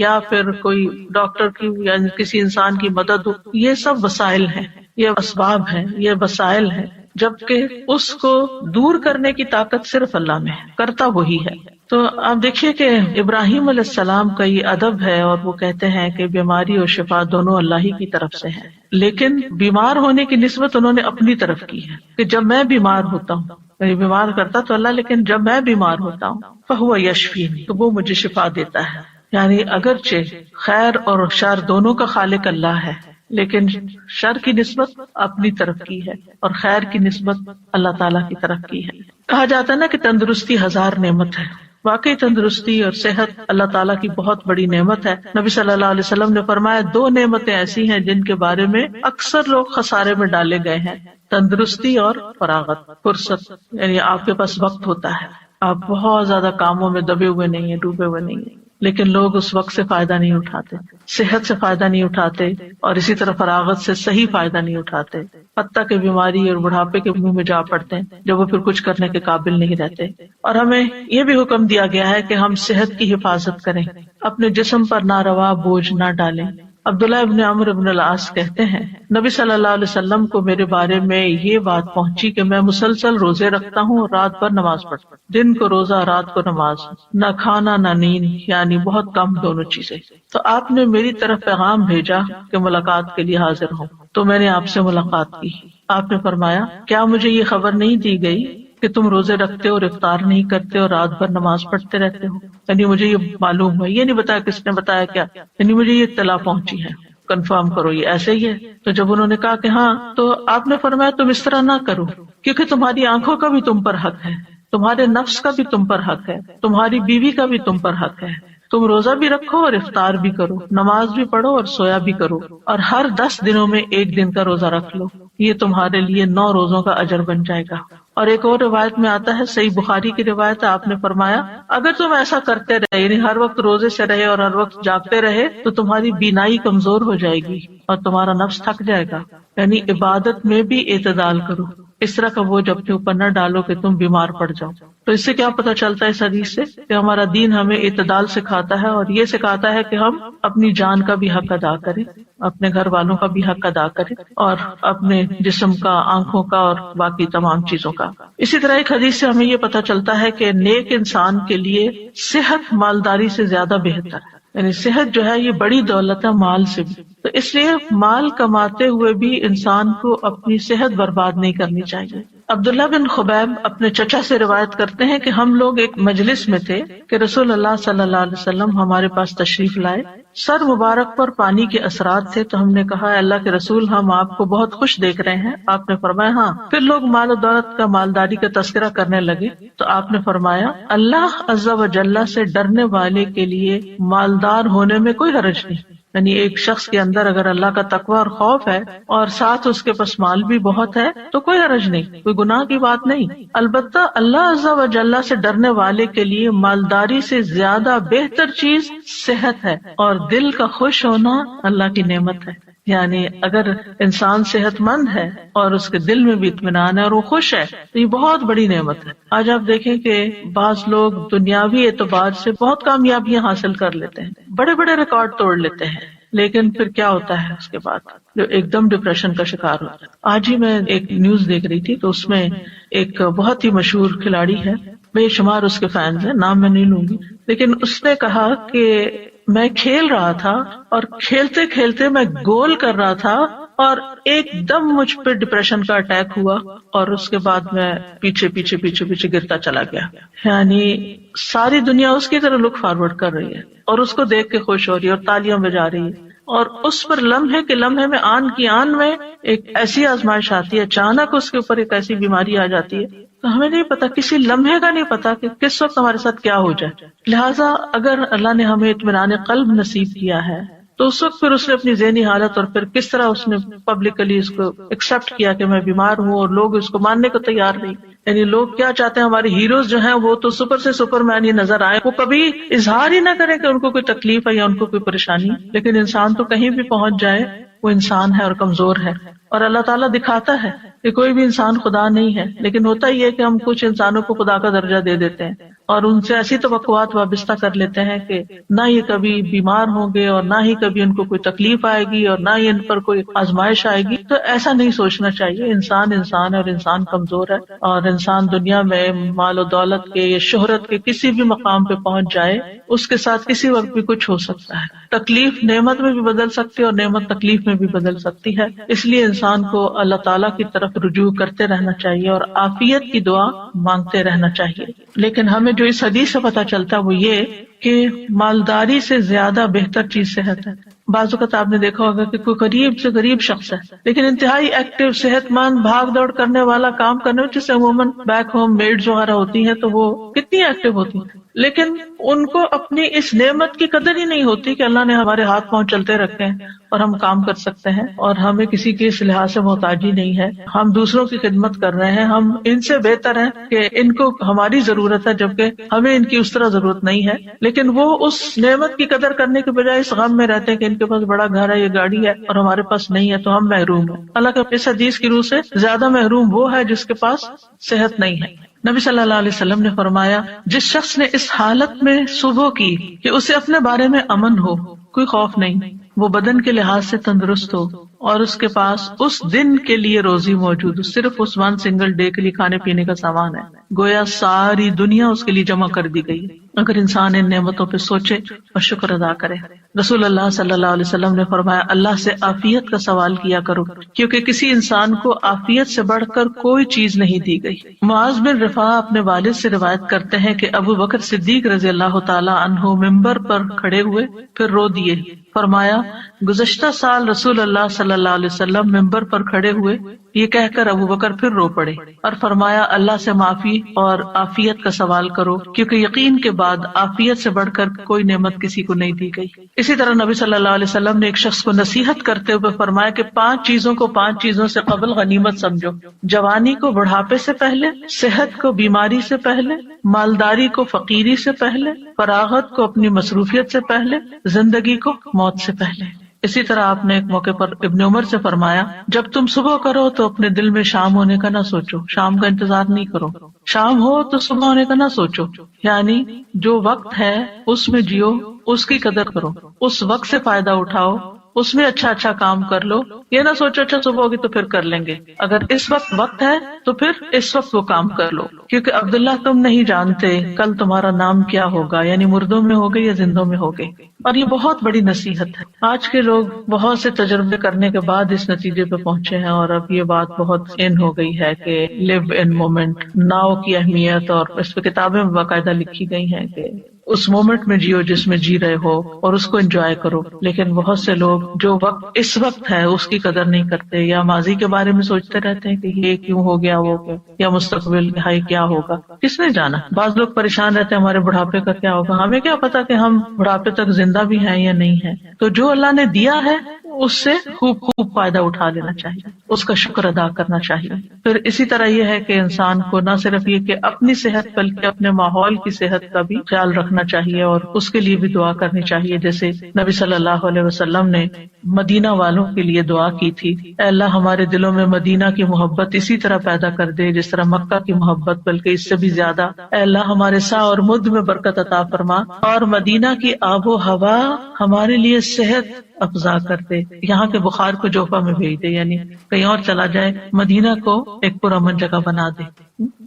یا پھر کوئی ڈاکٹر کی یا کسی انسان کی مدد ہو، یہ سب وسائل ہیں، یہ اسباب ہیں، یہ وسائل ہیں، جبکہ اس کو دور کرنے کی طاقت صرف اللہ میں ہے، کرتا وہی ہے. تو آپ دیکھیے کہ ابراہیم علیہ السلام کا یہ ادب ہے، اور وہ کہتے ہیں کہ بیماری اور شفا دونوں اللہ ہی کی طرف سے ہیں، لیکن بیمار ہونے کی نسبت انہوں نے اپنی طرف کی ہے کہ جب میں بیمار ہوتا ہوں، یعنی بیمار کرتا تو اللہ، لیکن جب میں بیمار ہوتا ہوں فہو یشفین، تو وہ مجھے شفا دیتا ہے. یعنی اگرچہ خیر اور شر دونوں کا خالق اللہ ہے، لیکن شر کی نسبت اپنی طرف کی ہے اور خیر کی نسبت اللہ تعالیٰ کی طرف کی ہے. کہا جاتا ہے نا کہ تندرستی 1000 نعمت ہے. واقعی تندرستی اور صحت اللہ تعالیٰ کی بہت بڑی نعمت ہے. نبی صلی اللہ علیہ وسلم نے فرمایا 2 نعمتیں ایسی ہیں جن کے بارے میں اکثر لوگ خسارے میں ڈالے گئے ہیں، تندرستی اور فراغت، فرصت. یعنی آپ کے پاس وقت ہوتا ہے، آپ بہت زیادہ کاموں میں دبے ہوئے نہیں ہیں، ڈوبے ہوئے نہیں ہیں، لیکن لوگ اس وقت سے فائدہ نہیں اٹھاتے، صحت سے فائدہ نہیں اٹھاتے، اور اسی طرح فراغت سے صحیح فائدہ نہیں اٹھاتے، حتیٰ کہ بیماری اور بڑھاپے کے منہ میں جا پڑتے ہیں جب وہ پھر کچھ کرنے کے قابل نہیں رہتے. اور ہمیں یہ بھی حکم دیا گیا ہے کہ ہم صحت کی حفاظت کریں، اپنے جسم پر ناروا بوجھ نہ ڈالیں. عبداللہ ابن عمرو ابن العاص کہتے ہیں نبی صلی اللہ علیہ وسلم کو میرے بارے میں یہ بات پہنچی کہ میں مسلسل روزے رکھتا ہوں اور رات بھر نماز پڑھتا ہوں، دن کو روزہ رات کو نماز، نہ کھانا نہ نیند، یعنی بہت کم دونوں چیزیں. تو آپ نے میری طرف پیغام بھیجا کہ ملاقات کے لیے حاضر ہوں، تو میں نے آپ سے ملاقات کی. آپ نے فرمایا کیا مجھے یہ خبر نہیں دی گئی کہ تم روزے رکھتے ہو اور افطار نہیں کرتے اور رات بھر نماز پڑھتے رہتے ہو؟ یعنی مجھے یہ معلوم ہے، یہ نہیں بتایا کس نے بتایا کیا، یعنی مجھے یہ اطلاع پہنچی ہے، کنفرم کرو یہ ایسے ہی ہے. تو جب انہوں نے کہا کہ ہاں، تو آپ نے فرمایا تم اس طرح نہ کرو، کیونکہ تمہاری آنکھوں کا بھی تم پر حق ہے، تمہارے نفس کا بھی تم پر حق ہے، تمہاری بیوی کا بھی تم پر حق ہے. تم روزہ بھی رکھو اور افطار بھی کرو، نماز بھی پڑھو اور سویا بھی کرو، اور ہر 10 دنوں میں 1 دن کا روزہ رکھ لو، یہ تمہارے لیے 9 روزوں کا اجر بن جائے گا. اور ایک اور روایت میں آتا ہے، صحیح بخاری کی روایت ہے، آپ نے فرمایا اگر تم ایسا کرتے رہے، یعنی ہر وقت روزے سے رہے اور ہر وقت جاگتے رہے، تو تمہاری بینائی کمزور ہو جائے گی اور تمہارا نفس تھک جائے گا. یعنی عبادت میں بھی اعتدال کرو، اس طرح کا بوجھ اپنے اوپر نہ ڈالو کہ تم بیمار پڑ جاؤ. تو اس سے کیا پتہ چلتا ہے اس حدیث سے کہ ہمارا دین ہمیں اعتدال سکھاتا ہے، اور یہ سکھاتا ہے کہ ہم اپنی جان کا بھی حق ادا کریں، اپنے گھر والوں کا بھی حق ادا کریں، اور اپنے جسم کا، آنکھوں کا اور باقی تمام چیزوں کا. اسی طرح ایک حدیث سے ہمیں یہ پتہ چلتا ہے کہ نیک انسان کے لیے صحت مالداری سے زیادہ بہتر ہے. یعنی صحت جو ہے یہ بڑی دولت ہے مال سے بھی. تو اس لیے مال کماتے ہوئے بھی انسان کو اپنی صحت برباد نہیں کرنی چاہیے. عبداللہ بن خبیب اپنے چچا سے روایت کرتے ہیں کہ ہم لوگ ایک مجلس میں تھے کہ رسول اللہ صلی اللہ علیہ وسلم ہمارے پاس تشریف لائے. سر مبارک پر پانی کے اثرات تھے، تو ہم نے کہا اللہ کے رسول ہم آپ کو بہت خوش دیکھ رہے ہیں. آپ نے فرمایا ہاں. پھر لوگ مال و دولت کا، مالداری کا تذکرہ کرنے لگے، تو آپ نے فرمایا اللہ عز و جل سے ڈرنے والے کے لیے مالدار ہونے میں کوئی حرج نہیں. یعنی ایک شخص کے اندر اگر اللہ کا تقوی اور خوف ہے اور ساتھ اس کے پاس مال بھی بہت ہے تو کوئی حرج نہیں، کوئی گناہ کی بات نہیں. البتہ اللہ عز و جل سے ڈرنے والے کے لیے مالداری سے زیادہ بہتر چیز صحت ہے، اور دل کا خوش ہونا اللہ کی نعمت ہے. یعنی اگر انسان صحت مند ہے اور اس کے دل میں بھی اطمینان ہے اور وہ خوش ہے تو یہ بہت بڑی نعمت ہے. آج آپ دیکھیں کہ بعض لوگ دنیاوی اعتبار سے بہت کامیابیاں حاصل کر لیتے ہیں، بڑے بڑے ریکارڈ توڑ لیتے ہیں، لیکن پھر کیا ہوتا ہے اس کے بعد، جو ایک دم ڈپریشن کا شکار ہوتا ہے. آج ہی میں ایک نیوز دیکھ رہی تھی تو اس میں ایک بہت ہی مشہور کھلاڑی ہے، بے شمار اس کے فینز ہیں، نام میں نہیں لوں گی، لیکن اس نے کہا کہ میں کھیل رہا تھا اور کھیلتے کھیلتے میں گول کر رہا تھا اور ایک دم مجھ پہ ڈپریشن کا اٹیک ہوا اور اس کے بعد میں پیچھے پیچھے پیچھے پیچھے گرتا چلا گیا. یعنی ساری دنیا اس کی طرح لک فارورڈ کر رہی ہے اور اس کو دیکھ کے خوش ہو رہی ہے اور تالیاں بجا رہی ہے، اور اس پر لمحے کے لمحے میں آن کی آن میں ایک ایسی آزمائش آتی ہے، اچانک اس کے اوپر ایک ایسی بیماری آ جاتی ہے تو ہمیں نہیں پتا، کسی لمحے کا نہیں پتا کہ کس وقت ہمارے ساتھ کیا ہو جائے. لہٰذا اگر اللہ نے ہمیں اطمینان قلب نصیب کیا ہے تو اس وقت پھر اس نے اپنی ذہنی حالت اور پھر کس طرح اس نے پبلکلی اس کو ایکسپٹ کیا کہ میں بیمار ہوں، اور لوگ اس کو ماننے کو تیار نہیں. یعنی لوگ کیا چاہتے ہیں، ہمارے ہیروز جو ہیں وہ تو سپر سے سپر مین ہی نظر آئے، وہ کبھی اظہار ہی نہ کریں کہ ان کو کوئی تکلیف ہے یا ان کو کوئی پریشانی. لیکن انسان تو کہیں بھی پہنچ جائے وہ انسان ہے اور کمزور ہے، اور اللہ تعالیٰ دکھاتا ہے کہ کوئی بھی انسان خدا نہیں ہے. لیکن ہوتا ہی ہے کہ ہم کچھ انسانوں کو خدا کا درجہ دے دیتے ہیں اور ان سے ایسی توقعات وابستہ کر لیتے ہیں کہ نہ یہ کبھی بیمار ہوں گے اور نہ ہی کبھی ان کو کوئی تکلیف آئے گی اور نہ ہی ان پر کوئی آزمائش آئے گی. تو ایسا نہیں سوچنا چاہیے. انسان انسان ہے اور انسان کمزور ہے، اور انسان دنیا میں مال و دولت کے یا شہرت کے کسی بھی مقام پہ پہنچ جائے، اس کے ساتھ کسی وقت بھی کچھ ہو سکتا ہے. تکلیف نعمت میں بھی بدل سکتی ہے اور نعمت تکلیف میں بھی بدل سکتی ہے. اس لیے انسان کو اللہ تعالیٰ کی طرف رجوع کرتے رہنا چاہیے اور عافیت کی دعا مانگتے رہنا چاہیے. لیکن ہمیں جو اس حدیث سے پتہ چلتا ہے وہ یہ کہ مالداری سے زیادہ بہتر چیز صحت ہے. بعض اوقات آپ نے دیکھا ہوگا کہ کوئی غریب سے غریب شخص ہے لیکن انتہائی ایکٹیو، صحت مند، بھاگ دوڑ کرنے والا، کام کرنے والا، جسے عموماً بیک ہوم میڈز وغیرہ ہوتی ہیں تو وہ کتنی ایکٹیو ہوتی ہیں، لیکن ان کو اپنی اس نعمت کی قدر ہی نہیں ہوتی کہ اللہ نے ہمارے ہاتھ پاؤں چلتے رکھے ہیں اور ہم کام کر سکتے ہیں اور ہمیں کسی کی اس لحاظ سے محتاجی نہیں ہے. ہم دوسروں کی خدمت کر رہے ہیں، ہم ان سے بہتر ہیں کہ ان کو ہماری ضرورت ہے جبکہ ہمیں ان کی اس طرح ضرورت نہیں ہے. لیکن وہ اس نعمت کی قدر کرنے کے بجائے اس غم میں رہتے ہیں کہ ان کے پاس بڑا گھر ہے، یہ گاڑی ہے اور ہمارے پاس نہیں ہے تو ہم محروم ہیں. اللہ کے اس حدیث کی روح سے زیادہ محروم وہ ہے جس کے پاس صحت نہیں ہے. نبی صلی اللہ علیہ وسلم نے فرمایا، جس شخص نے اس حالت میں صبح کی کہ اسے اپنے بارے میں امن ہو، کوئی خوف نہیں، وہ بدن کے لحاظ سے تندرست ہو اور اس کے پاس اس دن کے لیے روزی موجود ہو، صرف اس ون سنگل ڈے کے لیے کھانے پینے کا سامان ہے، گویا ساری دنیا اس کے لیے جمع کر دی گئی. اگر انسان ان نعمتوں پہ سوچے اور شکر ادا کرے. رسول اللہ صلی اللہ علیہ وسلم نے فرمایا، اللہ سے عافیت کا سوال کیا کرو کیونکہ کسی انسان کو عافیت سے بڑھ کر کوئی چیز نہیں دی گئی. معاذ بن رفاع اپنے والد سے روایت کرتے ہیں کہ ابو بکر صدیق رضی اللہ تعالی عنہ ممبر پر کھڑے ہوئے پھر رو دیے. فرمایا، گزشتہ سال رسول اللہ صلی اللہ علیہ وسلم ممبر پر کھڑے ہوئے، یہ کہہ کر ابو بکر پھر رو پڑے اور فرمایا، اللہ سے معافی اور عافیت کا سوال کرو کیونکہ یقین کے بعد عافیت سے بڑھ کر کوئی نعمت کسی کو نہیں دی گئی. اسی طرح نبی صلی اللہ علیہ وسلم نے ایک شخص کو نصیحت کرتے ہوئے فرمایا کہ 5 چیزوں کو 5 چیزوں سے قبل غنیمت سمجھو، جوانی کو بڑھاپے سے پہلے، صحت کو بیماری سے پہلے، مالداری کو فقیری سے پہلے، فراغت کو اپنی مصروفیت سے پہلے، زندگی کو موت سے پہلے. اسی طرح آپ نے ایک موقع پر ابن عمر سے فرمایا، جب تم صبح کرو تو اپنے دل میں شام ہونے کا نہ سوچو، شام کا انتظار نہیں کرو، شام ہو تو صبح ہونے کا نہ سوچو. یعنی جو وقت ہے اس میں جیو، اس کی قدر کرو، اس وقت سے فائدہ اٹھاؤ، اس میں اچھا کام کر لو. یہ نہ سوچو اچھا صبح ہوگی تو پھر کر لیں گے، اگر اس وقت ہے تو پھر اس وقت وہ کام کر لو، کیونکہ عبداللہ تم نہیں جانتے کل تمہارا نام کیا ہوگا، یعنی مردوں میں ہوگے یا زندوں میں ہوگے. اور یہ بہت بڑی نصیحت ہے. آج کے لوگ بہت سے تجربے کرنے کے بعد اس نتیجے پہ پہنچے ہیں اور اب یہ بات بہت ان ہو گئی ہے کہ لیو ان مومنٹ، ناؤ کی اہمیت، اور اس پہ کتابیں باقاعدہ لکھی گئی ہیں کہ اس مومنٹ میں جیو جس میں جی رہے ہو اور اس کو انجوائے کرو. لیکن بہت سے لوگ جو وقت اس وقت ہے اس کی قدر نہیں کرتے، یا ماضی کے بارے میں سوچتے رہتے ہیں کہ یہ کیوں ہو گیا، وہ کیا، یا مستقبل ہائی کیا ہوگا، کس نے جانا. بعض لوگ پریشان رہتے ہیں ہمارے بڑھاپے کا کیا ہوگا، ہمیں کیا پتا کہ ہم بڑھاپے تک زندہ بھی ہیں یا نہیں ہیں. تو جو اللہ نے دیا ہے اس سے خوب فائدہ اٹھا لینا چاہیے، اس کا شکر ادا کرنا چاہیے. پھر اسی طرح یہ ہے کہ انسان کو نہ صرف یہ کہ اپنی صحت بلکہ اپنے ماحول کی صحت کا بھی خیال رکھنا چاہیے اور اس کے لیے بھی دعا کرنی چاہیے. جیسے نبی صلی اللہ علیہ وسلم نے مدینہ والوں کے لیے دعا کی تھی، اے اللہ ہمارے دلوں میں مدینہ کی محبت اسی طرح پیدا کر دے جس طرح مکہ کی محبت، بلکہ اس سے بھی زیادہ. اے اللہ ہمارے سا اور مد میں برکت عطا فرما اور مدینہ کی آب و ہوا ہمارے لیے صحت افزا کر دے، یہاں کے بخار کو جوفا میں بھیج دے، یعنی کہیں اور چلا جائے، مدینہ کو ایک پرامن جگہ بنا دے۔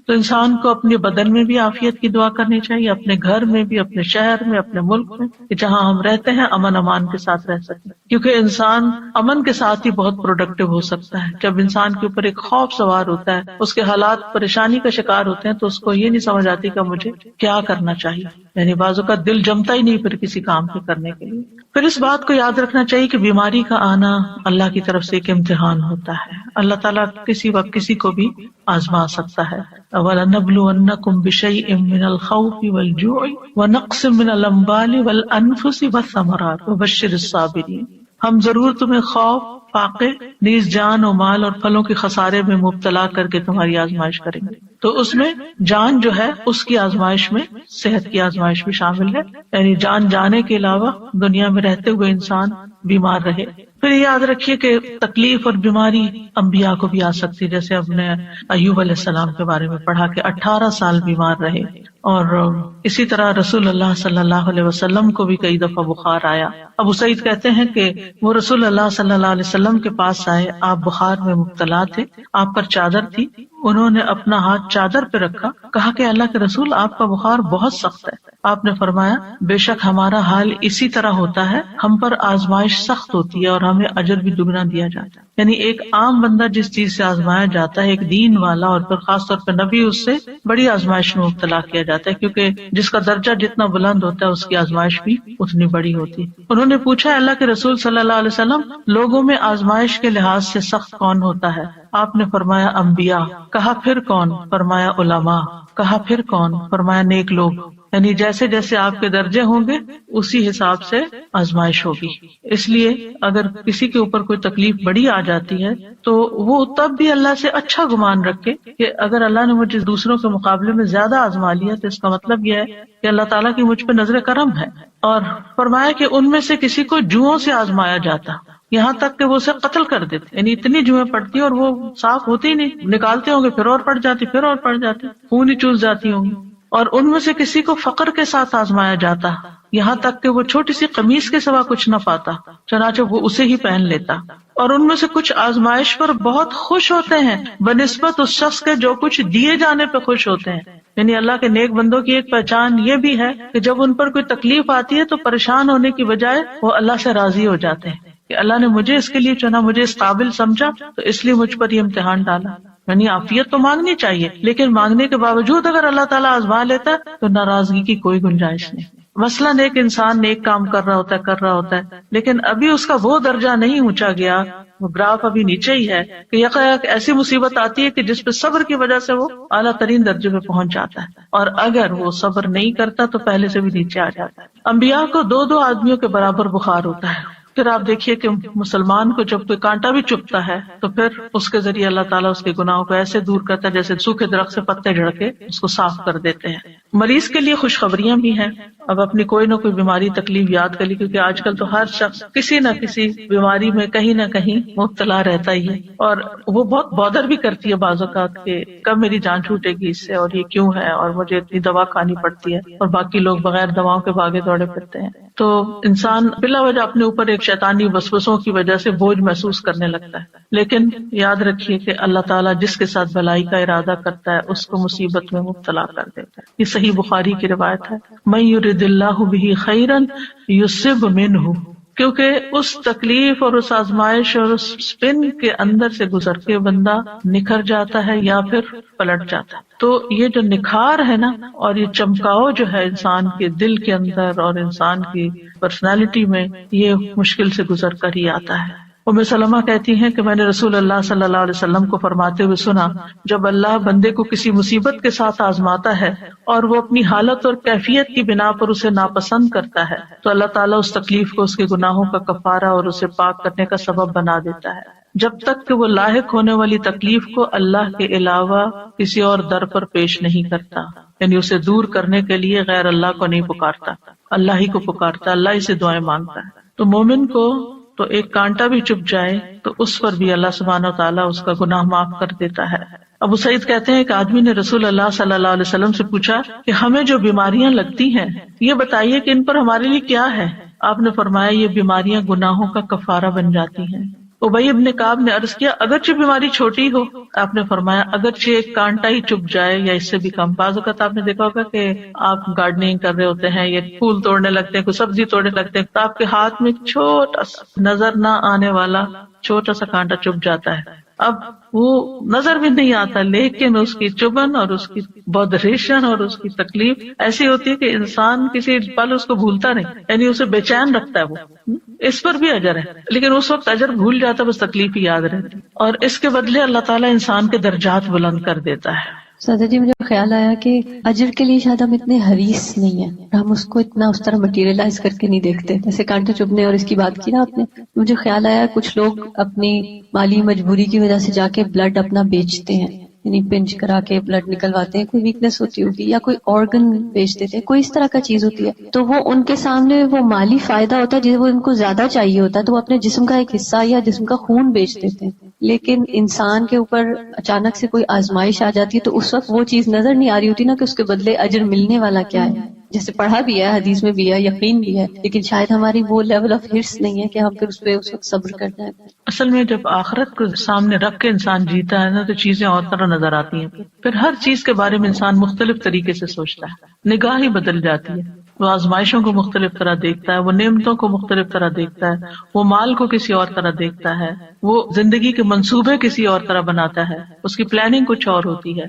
تو انسان کو اپنے بدن میں بھی عافیت کی دعا کرنی چاہیے، اپنے گھر میں بھی، اپنے شہر میں، اپنے ملک میں، کہ جہاں ہم رہتے ہیں امن امان کے ساتھ رہ سکیں، کیونکہ انسان امن کے ساتھ ہی بہت پروڈکٹیو ہو سکتا ہے۔ جب انسان کے اوپر ایک خوف سوار ہوتا ہے، اس کے حالات پریشانی کا شکار ہوتے ہیں، تو اس کو یہ نہیں سمجھ آتی کہ مجھے کیا کرنا چاہیے، یعنی بعض اوقات دل جمتا ہی نہیں پھر کسی کام کے کرنے کے لیے۔ پھر اس بات کو یاد رکھنا چاہیے کہ بیماری کا آنا اللہ کی طرف سے ایک امتحان ہوتا ہے، اللہ تعالیٰ کسی وقت کسی کو بھی آزما سکتا ہے۔ وَلَنَبْلُوَنَّكُمْ بِشَيْءٍ مِّنَ الْخَوْفِ وَالْجُوعِ وَنَقْصٍ مِّنَ الْأَمْوَالِ وَالْأَنفُسِ وَالثَّمَرَاتِ وَبَشِّرِ الصَّابِرِينَ، ہم ضرور تمہیں خوف، فاقے، نیز جان و مال اور پھلوں کے خسارے میں مبتلا کر کے تمہاری آزمائش کریں گے۔ تو اس میں جان جو ہے اس کی آزمائش میں صحت کی آزمائش بھی شامل ہے، یعنی جان جانے کے علاوہ دنیا میں رہتے ہوئے انسان بیمار رہے۔ پھر یاد رکھیے کہ تکلیف اور بیماری انبیاء کو بھی آ سکتی، جیسے ہم نے ایوب علیہ السلام کے بارے میں پڑھا کہ 18 سال بیمار رہے، اور اسی طرح رسول اللہ صلی اللہ علیہ وسلم کو بھی کئی دفعہ بخار آیا۔ ابو سعید کہتے ہیں کہ وہ رسول اللہ صلی اللہ علیہ وسلم کے پاس آئے، آپ بخار میں مبتلا تھے، آپ پر چادر تھی، انہوں نے اپنا ہاتھ چادر پہ رکھا، کہا کہ اللہ کے رسول آپ کا بخار بہت سخت ہے۔ آپ نے فرمایا بے شک ہمارا حال اسی طرح ہوتا ہے، ہم پر آزمائش سخت ہوتی ہے اور ہمیں اجر بھی دگنا دیا جاتا ہے۔ یعنی ایک عام بندہ جس چیز سے آزمایا جاتا ہے، ایک دین والا اور پھر خاص طور پہ نبی، اس سے بڑی آزمائش میں مبتلا کیا جاتا ہے، کیونکہ جس کا درجہ جتنا بلند ہوتا ہے اس کی آزمائش بھی اتنی بڑی ہوتی ہے۔ انہوں نے پوچھا اللہ کے رسول صلی اللہ علیہ وسلم لوگوں میں آزمائش کے لحاظ سے سخت کون ہوتا ہے؟ آپ نے فرمایا انبیاء۔ کہا پھر کون؟ فرمایا علماء۔ کہا پھر کون؟ فرمایا نیک لوگ۔ یعنی جیسے جیسے آپ کے درجے ہوں گے اسی حساب سے آزمائش ہوگی۔ اس لیے اگر کسی کے اوپر کوئی تکلیف بڑی آ جاتی ہے تو وہ تب بھی اللہ سے اچھا گمان رکھے کہ اگر اللہ نے مجھے دوسروں کے مقابلے میں زیادہ آزما لیا تو اس کا مطلب یہ ہے کہ اللہ تعالیٰ کی مجھ پہ نظر کرم ہے۔ اور فرمایا کہ ان میں سے کسی کو جوؤں سے آزمایا جاتا، یہاں تک کہ وہ اسے قتل کر دیتے، یعنی اتنی جوئیں پڑتی اور وہ صاف ہوتی ہی نہیں، نکالتے ہوں گے پھر اور پڑ جاتی، پھر اور پڑ جاتی، خون ہی چوس جاتی ہوں گی۔ اور ان میں سے کسی کو فقر کے ساتھ آزمایا جاتا، یہاں تک کہ وہ چھوٹی سی قمیص کے سوا کچھ نہ پاتا، چنانچہ وہ اسے ہی پہن لیتا۔ اور ان میں سے کچھ آزمائش پر بہت خوش ہوتے ہیں بنسبت اس شخص کے جو کچھ دیے جانے پہ خوش ہوتے ہیں۔ یعنی اللہ کے نیک بندوں کی ایک پہچان یہ بھی ہے کہ جب ان پر کوئی تکلیف آتی ہے تو پریشان ہونے کی بجائے وہ اللہ سے راضی ہو جاتے ہیں کہ اللہ نے مجھے اس کے لیے چنا، مجھے اس قابل سمجھا تو اس لیے مجھ پر یہ امتحان ڈالا۔ یعنی عافیت تو مانگنی چاہیے، لیکن مانگنے کے باوجود اگر اللہ تعالیٰ آزما لیتا ہے تو ناراضگی کی کوئی گنجائش نہیں۔ مثلاً ایک انسان نیک کام کر رہا ہوتا ہے لیکن ابھی اس کا وہ درجہ نہیں اونچا گیا، وہ گراف ابھی نیچے ہی ہے، کہ یکایک ایسی مصیبت آتی ہے کہ جس پہ صبر کی وجہ سے وہ اعلیٰ ترین درجے پہ پہنچ جاتا ہے، اور اگر وہ صبر نہیں کرتا تو پہلے سے بھی نیچے آ جاتا ہے۔ انبیاء کو 2 آدمیوں کے برابر بخار ہوتا ہے۔ پھر آپ دیکھیے کہ مسلمان کو جب کوئی کانٹا بھی چبھتا ہے تو پھر اس کے ذریعے اللہ تعالیٰ اس کے گناہوں کو ایسے دور کرتا ہے جیسے سوکھے درخت سے پتے جھڑ کے اس کو صاف کر دیتے ہیں۔ مریض کے لیے خوشخبریاں بھی ہیں، اب اپنی کوئی نہ کوئی بیماری تکلیف یاد کر لی، کیونکہ آج کل تو ہر شخص کسی نہ کسی بیماری میں کہیں نہ کہیں مبتلا رہتا ہی ہے، اور وہ بہت بودر بھی کرتی ہے بعض اوقات کہ کب میری جان چھوٹے گی اس سے، اور یہ کیوں ہے، اور مجھے اتنی دوا کھانی پڑتی ہے، اور باقی لوگ بغیر دواؤں کے بھاگے دوڑے پھرتے ہیں۔ تو انسان بلا وجہ اپنے اوپر ایک شیطانی وسوسوں کی وجہ سے بوجھ محسوس کرنے لگتا ہے، لیکن یاد رکھیے کہ اللہ تعالیٰ جس کے ساتھ بھلائی کا ارادہ کرتا ہے اس کو مصیبت میں مبتلا کر دیتا ہے۔ یہ صحیح بخاری کی روایت ہے، من یرد اللہ بہ خیرا یصب منہ، کیونکہ اس تکلیف اور اس آزمائش اور اس سپن کے اندر سے گزر کے بندہ نکھر جاتا ہے یا پھر پلٹ جاتا ہے۔ تو یہ جو نکھار ہے نا، اور یہ چمکاؤ جو ہے انسان کے دل کے اندر اور انسان کی پرسنالٹی میں، یہ مشکل سے گزر کر ہی آتا ہے۔ ام سلمہ کہتی ہیں کہ میں نے رسول اللہ صلی اللہ علیہ وسلم کو فرماتے ہوئے سنا، جب اللہ بندے کو کسی مصیبت کے ساتھ آزماتا ہے اور وہ اپنی حالت اور کیفیت کی بنا پر اسے ناپسند کرتا ہے تو اللہ تعالیٰ اس تکلیف کو اس کے گناہوں کا کفارہ اور اسے پاک کرنے کا سبب بنا دیتا ہے، جب تک کہ وہ لاحق ہونے والی تکلیف کو اللہ کے علاوہ کسی اور در پر پیش نہیں کرتا، یعنی اسے دور کرنے کے لیے غیر اللہ کو نہیں پکارتا، اللہ ہی کو پکارتا، اللہ ہی سے دعائیں مانگتا ہے۔ تو مومن کو تو ایک کانٹا بھی چپ جائے تو اس پر بھی اللہ سبحانہ وتعالیٰ اس کا گناہ معاف کر دیتا ہے۔ ابو سعید کہتے ہیں کہ آدمی نے رسول اللہ صلی اللہ علیہ وسلم سے پوچھا کہ ہمیں جو بیماریاں لگتی ہیں یہ بتائیے کہ ان پر ہمارے لیے کیا ہے، آپ نے فرمایا یہ بیماریاں گناہوں کا کفارہ بن جاتی ہیں. ابی ابن کعب نے عرض کیا اگرچہ بیماری چھوٹی ہو, آپ نے فرمایا اگرچہ ایک کانٹا ہی چپ جائے یا اس سے بھی کم. بعض اوقات آپ نے دیکھا ہوگا کہ آپ گارڈننگ کر رہے ہوتے ہیں یا پھول توڑنے لگتے ہیں, کوئی سبزی توڑنے لگتے ہیں, تو آپ کے ہاتھ میں چھوٹا سا نظر نہ آنے والا چھوٹا سا کانٹا چپ جاتا ہے. اب وہ نظر بھی نہیں آتا, لیکن اس کی چبھن اور اس کی بودریشن اور اس کی تکلیف ایسی ہوتی ہے کہ انسان کسی پل اس کو بھولتا نہیں, یعنی اسے بے چین رکھتا ہے. وہ اس پر بھی اجر ہے, لیکن اس وقت اجر بھول جاتا ہے, بس تکلیف ہی یاد رہتی, اور اس کے بدلے اللہ تعالیٰ انسان کے درجات بلند کر دیتا ہے. سادہ جی مجھے خیال آیا کہ اجر کے لیے شاید ہم اتنے حریص نہیں ہیں, ہم اس کو اتنا اس طرح مٹیریلائز کر کے نہیں دیکھتے. جیسے کانٹے چبھنے اور اس کی بات کی نا آپ نے, مجھے خیال آیا کچھ لوگ اپنی مالی مجبوری کی وجہ سے جا کے بلڈ اپنا بیچتے ہیں, یعنی پنچ کرا کے بلڈ نکلواتے ہیں, کوئی ویکنس ہوتی ہوگی یا کوئی آرگن بیچ دیتے ہیں, کوئی اس طرح کا چیز ہوتی ہے, تو وہ ان کے سامنے وہ مالی فائدہ ہوتا ہے جسے وہ ان کو زیادہ چاہیے ہوتا ہے, تو وہ اپنے جسم کا ایک حصہ یا جسم کا خون بیچ دیتے ہیں. لیکن انسان کے اوپر اچانک سے کوئی آزمائش آ جاتی ہے تو اس وقت وہ چیز نظر نہیں آ رہی ہوتی نا کہ اس کے بدلے اجر ملنے والا کیا ہے. جیسے پڑھا بھی ہے, حدیث میں بھی ہے, یقین بھی ہے, لیکن شاید ہماری وہ لیول آف ہرس نہیں ہے کہ ہم پھر اس پہ اس وقت صبر کر جائیں. اصل میں جب آخرت کو سامنے رکھ کے انسان جیتا ہے نا تو چیزیں اور طرح نظر آتی ہیں, پھر ہر چیز کے بارے میں انسان مختلف طریقے سے سوچتا ہے, نگاہ ہی بدل جاتی ہے. وہ آزمائشوں کو مختلف طرح دیکھتا ہے, وہ نعمتوں کو مختلف طرح دیکھتا ہے, وہ مال کو کسی اور طرح دیکھتا ہے, وہ زندگی کے منصوبے کسی اور طرح بناتا ہے, اس کی پلاننگ کچھ اور ہوتی ہے,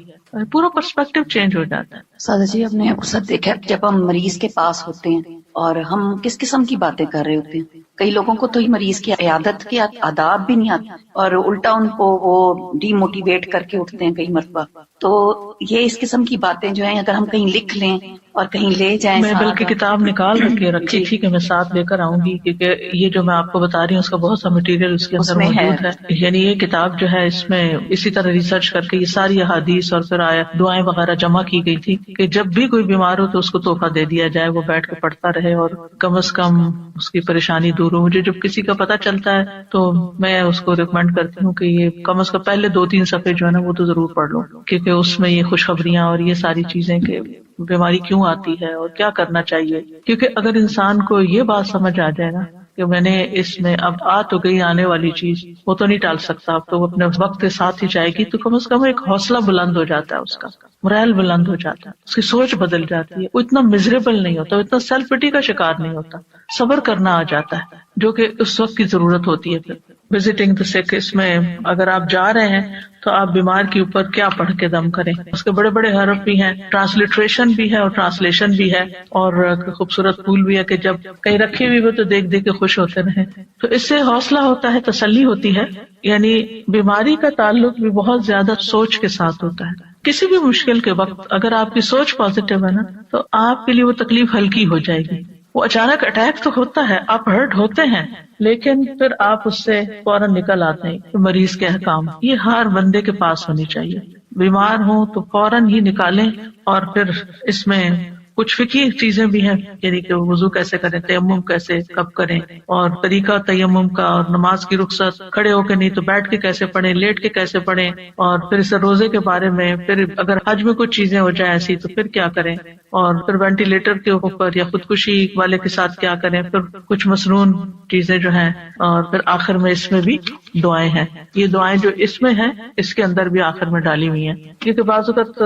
پورا پرسپیکٹو چینج ہو جاتا ہے. سادہ جی ہم نے اکثر دیکھا ہے جب ہم مریض کے پاس ہوتے ہیں اور ہم کس قسم کی باتیں کر رہے ہوتے ہیں, کئی لوگوں کو تو مریض کی عیادت کے آداب بھی نہیں آتے اور الٹا ان کو وہ ڈی موٹیویٹ کر کے اٹھتے ہیں کئی مرتبہ. تو یہ اس قسم کی باتیں جو ہیں اگر ہم کہیں لکھ لیں اور کہیں لے جائیں, میں بلکہ کتاب نکال کے رکھی تھی کہ میں ساتھ لے کر آؤں گی, کیونکہ یہ جو میں آپ کو بتا رہی ہوں اس کا بہت سا مٹیریل اس کے اندر موجود ہے. یعنی یہ کتاب جو ہے اس میں اسی طرح ریسرچ کر کے یہ ساری احادیث اور پھر آیات دعائیں وغیرہ جمع کی گئی تھی کہ جب بھی کوئی بیمار ہو تو اس کو تحفہ دے دیا جائے, وہ بیٹھ کے پڑھتا رہے اور کم از کم اس کی پریشانی دور ہو. مجھے جب کسی کا پتہ چلتا ہے تو میں اس کو ریکمینڈ کرتی ہوں کہ یہ کم از کم پہلے 2-3 صفحے جو ہے نا وہ تو ضرور پڑھ لو, کیونکہ اس میں یہ خوشخبریاں اور یہ ساری چیزیں کہ بیماری کیوں آتی ہے اور کیا کرنا چاہیے. کیونکہ اگر انسان کو یہ بات سمجھ آ جائے نا کہ میں نے اس میں اب آ تو گئی آنے والی چیز, وہ تو نہیں ٹال سکتا, اب تو وہ اپنے وقت کے ساتھ ہی جائے گی, تو کم از کم ایک حوصلہ بلند ہو جاتا ہے, اس کا مرائل بلند ہو جاتا ہے, اس کی سوچ بدل جاتی ہے, وہ اتنا مزریبل نہیں ہوتا, وہ اتنا سیلف پٹی کا شکار نہیں ہوتا, صبر کرنا آ جاتا ہے جو کہ اس وقت کی ضرورت ہوتی ہے. پھر وزٹنگ دا سک, اس میں اگر آپ جا رہے ہیں تو آپ بیمار کے اوپر کیا پڑھ کے دم کریں. اس کے بڑے بڑے حرف بھی ہیں, ٹرانسلیٹریشن بھی ہے اور ٹرانسلیشن بھی ہے, اور خوبصورت پھول بھی ہے کہ جب کہیں رکھے ہوئے تو دیکھ دیکھ کے خوش ہوتے رہیں. تو اس سے حوصلہ ہوتا ہے, تسلی ہوتی ہے. یعنی بیماری کا تعلق بھی بہت زیادہ سوچ کے ساتھ ہوتا ہے. کسی بھی مشکل کے وقت اگر آپ کی سوچ پازیٹو ہے نا تو آپ کے لیے وہ تکلیف ہلکی ہو جائے گی. وہ اچانک اٹیک تو ہوتا ہے, آپ ہرٹ ہوتے ہیں, لیکن پھر آپ اس سے فوراً نکل آتے ہیں. مریض کے احکام یہ ہر بندے کے پاس ہونی چاہیے. بیمار ہوں تو فوراً ہی نکالیں, اور پھر اس میں کچھ فقہی چیزیں بھی ہیں, یعنی کہ وضو کیسے کریں, تیمم کیسے کب کریں, اور طریقہ تیمم کا, اور نماز کی رخصت کھڑے ہو کے نہیں تو بیٹھ کے کیسے پڑھیں, لیٹ کے کیسے پڑھیں, اور پھر اس روزے کے بارے میں, پھر اگر حج میں کچھ چیزیں ہو جائیں ایسی تو پھر کیا کریں, اور پھر وینٹیلیٹر کے اوپر یا خودکشی والے کے ساتھ کیا کریں, پھر کچھ مسنون چیزیں جو ہیں, اور پھر آخر میں اس میں بھی دعائیں ہیں. یہ دعائیں جو اس میں ہیں اس کے اندر بھی آخر میں ڈالی ہوئی ہیں, کیونکہ بعض اوقات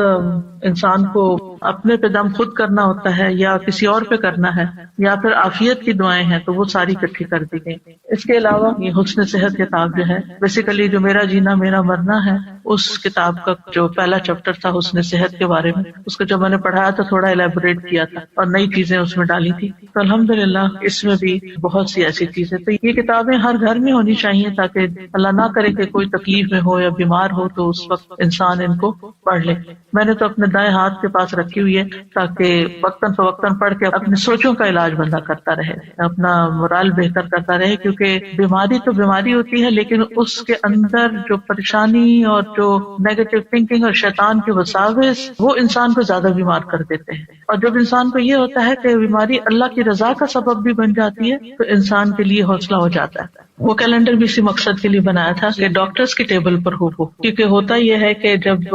انسان کو اپنے پہ دم خود کرنا ہوتا ہے یا کسی اور پہ کرنا ہے, یا پھر عافیت کی دعائیں ہیں تو وہ ساری اکٹھی کر دی گئی. اس کے علاوہ یہ حسن صحت کتاب جو ہے, بیسیکلی جو میرا جینا میرا مرنا ہے, اس کتاب کا جو پہلا چیپٹر تھا حسن صحت کے بارے میں, اس کو جب میں نے پڑھایا تو تھوڑا الیبوریٹ کیا تھا اور نئی چیزیں اس میں ڈالی تھی. تو الحمدللہ اس میں بھی بہت سی ایسی چیزیں. تو یہ کتابیں ہر گھر میں ہونی چاہیے تاکہ اللہ نہ کرے کہ کوئی تکلیف میں ہو یا بیمار ہو تو اس وقت انسان ان کو پڑھ لے. میں نے تو اپنے دائیں ہاتھ کے پاس رکھی ہوئی ہے تاکہ وقتاً فوقتاً پڑھ کے اپنی سوچوں کا علاج بندہ کرتا رہے, اپنا مورال بہتر کرتا رہے. کیونکہ بیماری تو بیماری ہوتی ہے, لیکن اس کے اندر جو پریشانی اور جو نیگیٹو تھنکنگ اور شیطان کے وساوس وہ انسان کو زیادہ بیمار کر دیتے ہیں. اور جب انسان کو یہ ہوتا ہے کہ بیماری اللہ کی رضا کا سبب بھی بن جاتی ہے تو انسان کے لیے حوصلہ ہو جاتا ہے. وہ کیلنڈر بھی اسی مقصد کے لیے بنایا تھا کہ ڈاکٹرز کی ٹیبل پر ہو, کیونکہ ہوتا یہ ہے کہ جب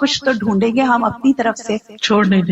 کچھ تو ڈھونڈیں گے, ہم اپنی طرف سے چھوڑ نہیں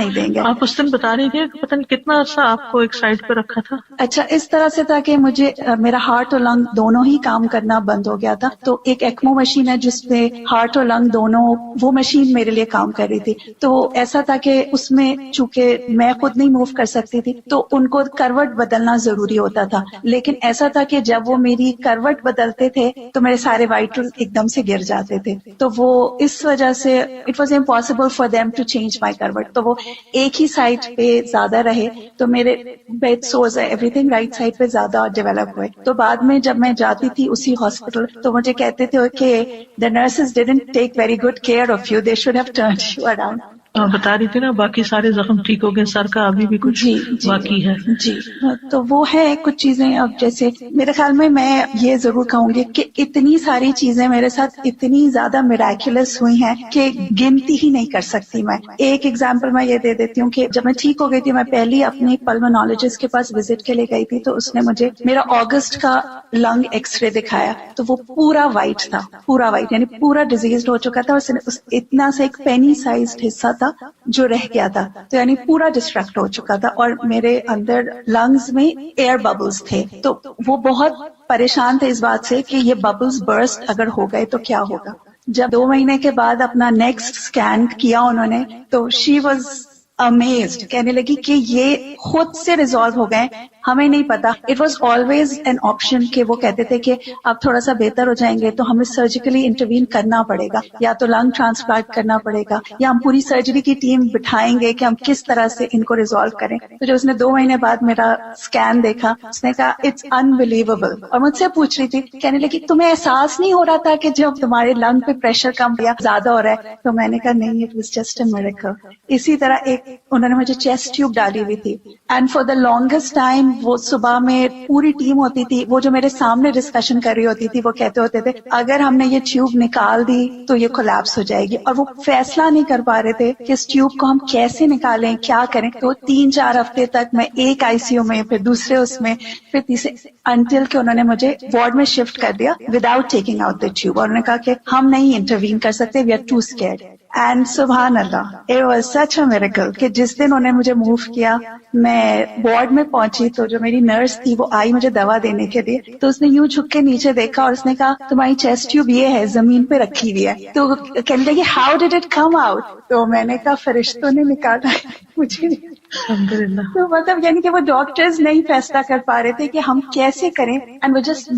دیں گے. آپ اس دن بتا رہی تھی کہ پتہ نہیں کتنا عرصہ آپ کو ایک سائڈ پہ رکھا تھا. اچھا, اس طرح سے تھا کہ مجھے میرا ہارٹ اور لنگ دونوں ہی کام کرنا بند ہو گیا تھا. تو ایک ایکمو مشین ہے جس پہ ہارٹ اور لنگ دونوں, وہ مشین میرے لیے کام کر رہی تھی. تو ایسا تھا کہ اس میں چونکہ میں خود نہیں موو کر سکتی تھی تو ان کو کروٹ بدلنا ضروری ہوتا تھا. لیکن ایسا تھا کہ جب وہ میری کروٹ بدلتے تھے تو میرے سارے وائٹل ایک دم سے گر جاتے تھے. تو وہ اس وجہ سے it was impossible for them to change my کروٹ. تو وہ ایک ہی سائڈ پہ زیادہ رہے تو میرے bed sores everything right side پہ زیادہ ڈیولپ ہوئے. تو بعد میں جب میں جاتی تھی اسی ہاسپٹل تو مجھے کہتے تھے کہ the nurses didn't take very good care of you, they should have turned you around. بتا رہی تھی نا باقی سارے زخم ٹھیک ہو گئے, سر کا ابھی بھی کچھ باقی ہے. جی تو وہ ہے کچھ چیزیں. اب جیسے میرے خیال میں یہ ضرور کہوں گی کہ اتنی ساری چیزیں میرے ساتھ اتنی زیادہ میراکولس ہوئی ہیں کہ گنتی ہی نہیں کر سکتی میں. ایک ایگزامپل میں یہ دے دیتی ہوں کہ جب میں ٹھیک ہو گئی تھی, میں پہلی اپنی پلمونالوجسٹ کے پاس وزٹ کے لیے گئی تھی تو اس نے مجھے میرا اگست کا لنگ ایکس رے دکھایا تو وہ پورا وائٹ تھا, پورا وائٹ یعنی پورا ڈیزیزڈ ہو چکا تھا. اور اتنا سے ایک پینی سائزڈ حصہ تھا جو رہ گیا تھا, تو یعنی پورا ڈسٹریکٹ ہو چکا تھا. اور میرے اندر لنگز میں ایئر ببلز تھے. تو وہ بہت پریشان تھے اس بات سے کہ یہ ببلز برسٹ اگر ہو گئے تو کیا ہوگا. جب 2 مہینے کے بعد اپنا نیکسٹ اسکین کیا انہوں نے تو شی واز امیزڈ, کہنے لگی کہ یہ خود سے ریزالو ہو گئے, ہمیں نہیں پتا. It was always an option کہ وہ کہتے تھے کہ آپ تھوڑا سا بہتر ہو جائیں گے تو ہمیں سرجیکلی انٹروین کرنا پڑے گا, یا تو لنگ ٹرانسپلانٹ کرنا پڑے گا, یا ہم پوری سرجری کی ٹیم بٹھائیں گے کہ ہم کس طرح سے ان کو ریزالو کریں. تو جب اس نے 2 مہینے بعد میرا اسکین دیکھا اس نے کہا اٹس انبلیویبل, اور مجھ سے پوچھ رہی تھی, کہنے لگی تمہیں احساس نہیں ہو رہا تھا کہ جب تمہارے لنگ پہ پریشر کم یا زیادہ ہو رہا ہے؟ تو میں نے کہا نہیں, it was just a miracle. اسی طرح ایک انہوں نے مجھے چیسٹ ٹیوب ڈالی ہوئی تھی, and for the longest time وہ صبح میں پوری ٹیم ہوتی تھی, وہ جو میرے سامنے ڈسکشن کر رہی ہوتی تھی وہ کہتے ہوتے تھے اگر ہم نے یہ ٹیوب نکال دی تو یہ کولیپس ہو جائے گی. اور وہ فیصلہ نہیں کر پا رہے تھے کہ اس ٹیوب کو ہم کیسے نکالیں, کیا کریں. تو 3-4 ہفتے تک میں ایک آئی سی یو میں, پھر دوسرے اس میں, پھر تیسرے, انٹل کہ انہوں نے مجھے وارڈ میں شفٹ کر دیا without taking out the tube. اور انہوں نے کہا کہ ہم نہیں انٹروین کر سکتے, we are too scared. And سبحان اللہ, it was such a miracle کہ جس دن انہوں نے مجھے موو کیا میں وارڈ میں پہنچی تو جو میری نرس تھی وہ آئی مجھے دوا دینے کے لیے, تو اس نے یوں جھک کے نیچے دیکھا اور اس نے کہا تمہاری چیسٹ ٹیوب یہ ہے, زمین پہ رکھی ہوئی ہے. تو کہنے لگی how did it come out? تو میں نے کہا فرشتوں نے نکالا مجھے. تو مطلب یعنی کہ وہ ڈاکٹرز نہیں فیصلہ کر پا رہے تھے کہ ہم کیسے کریں, اینڈ وہ جسٹ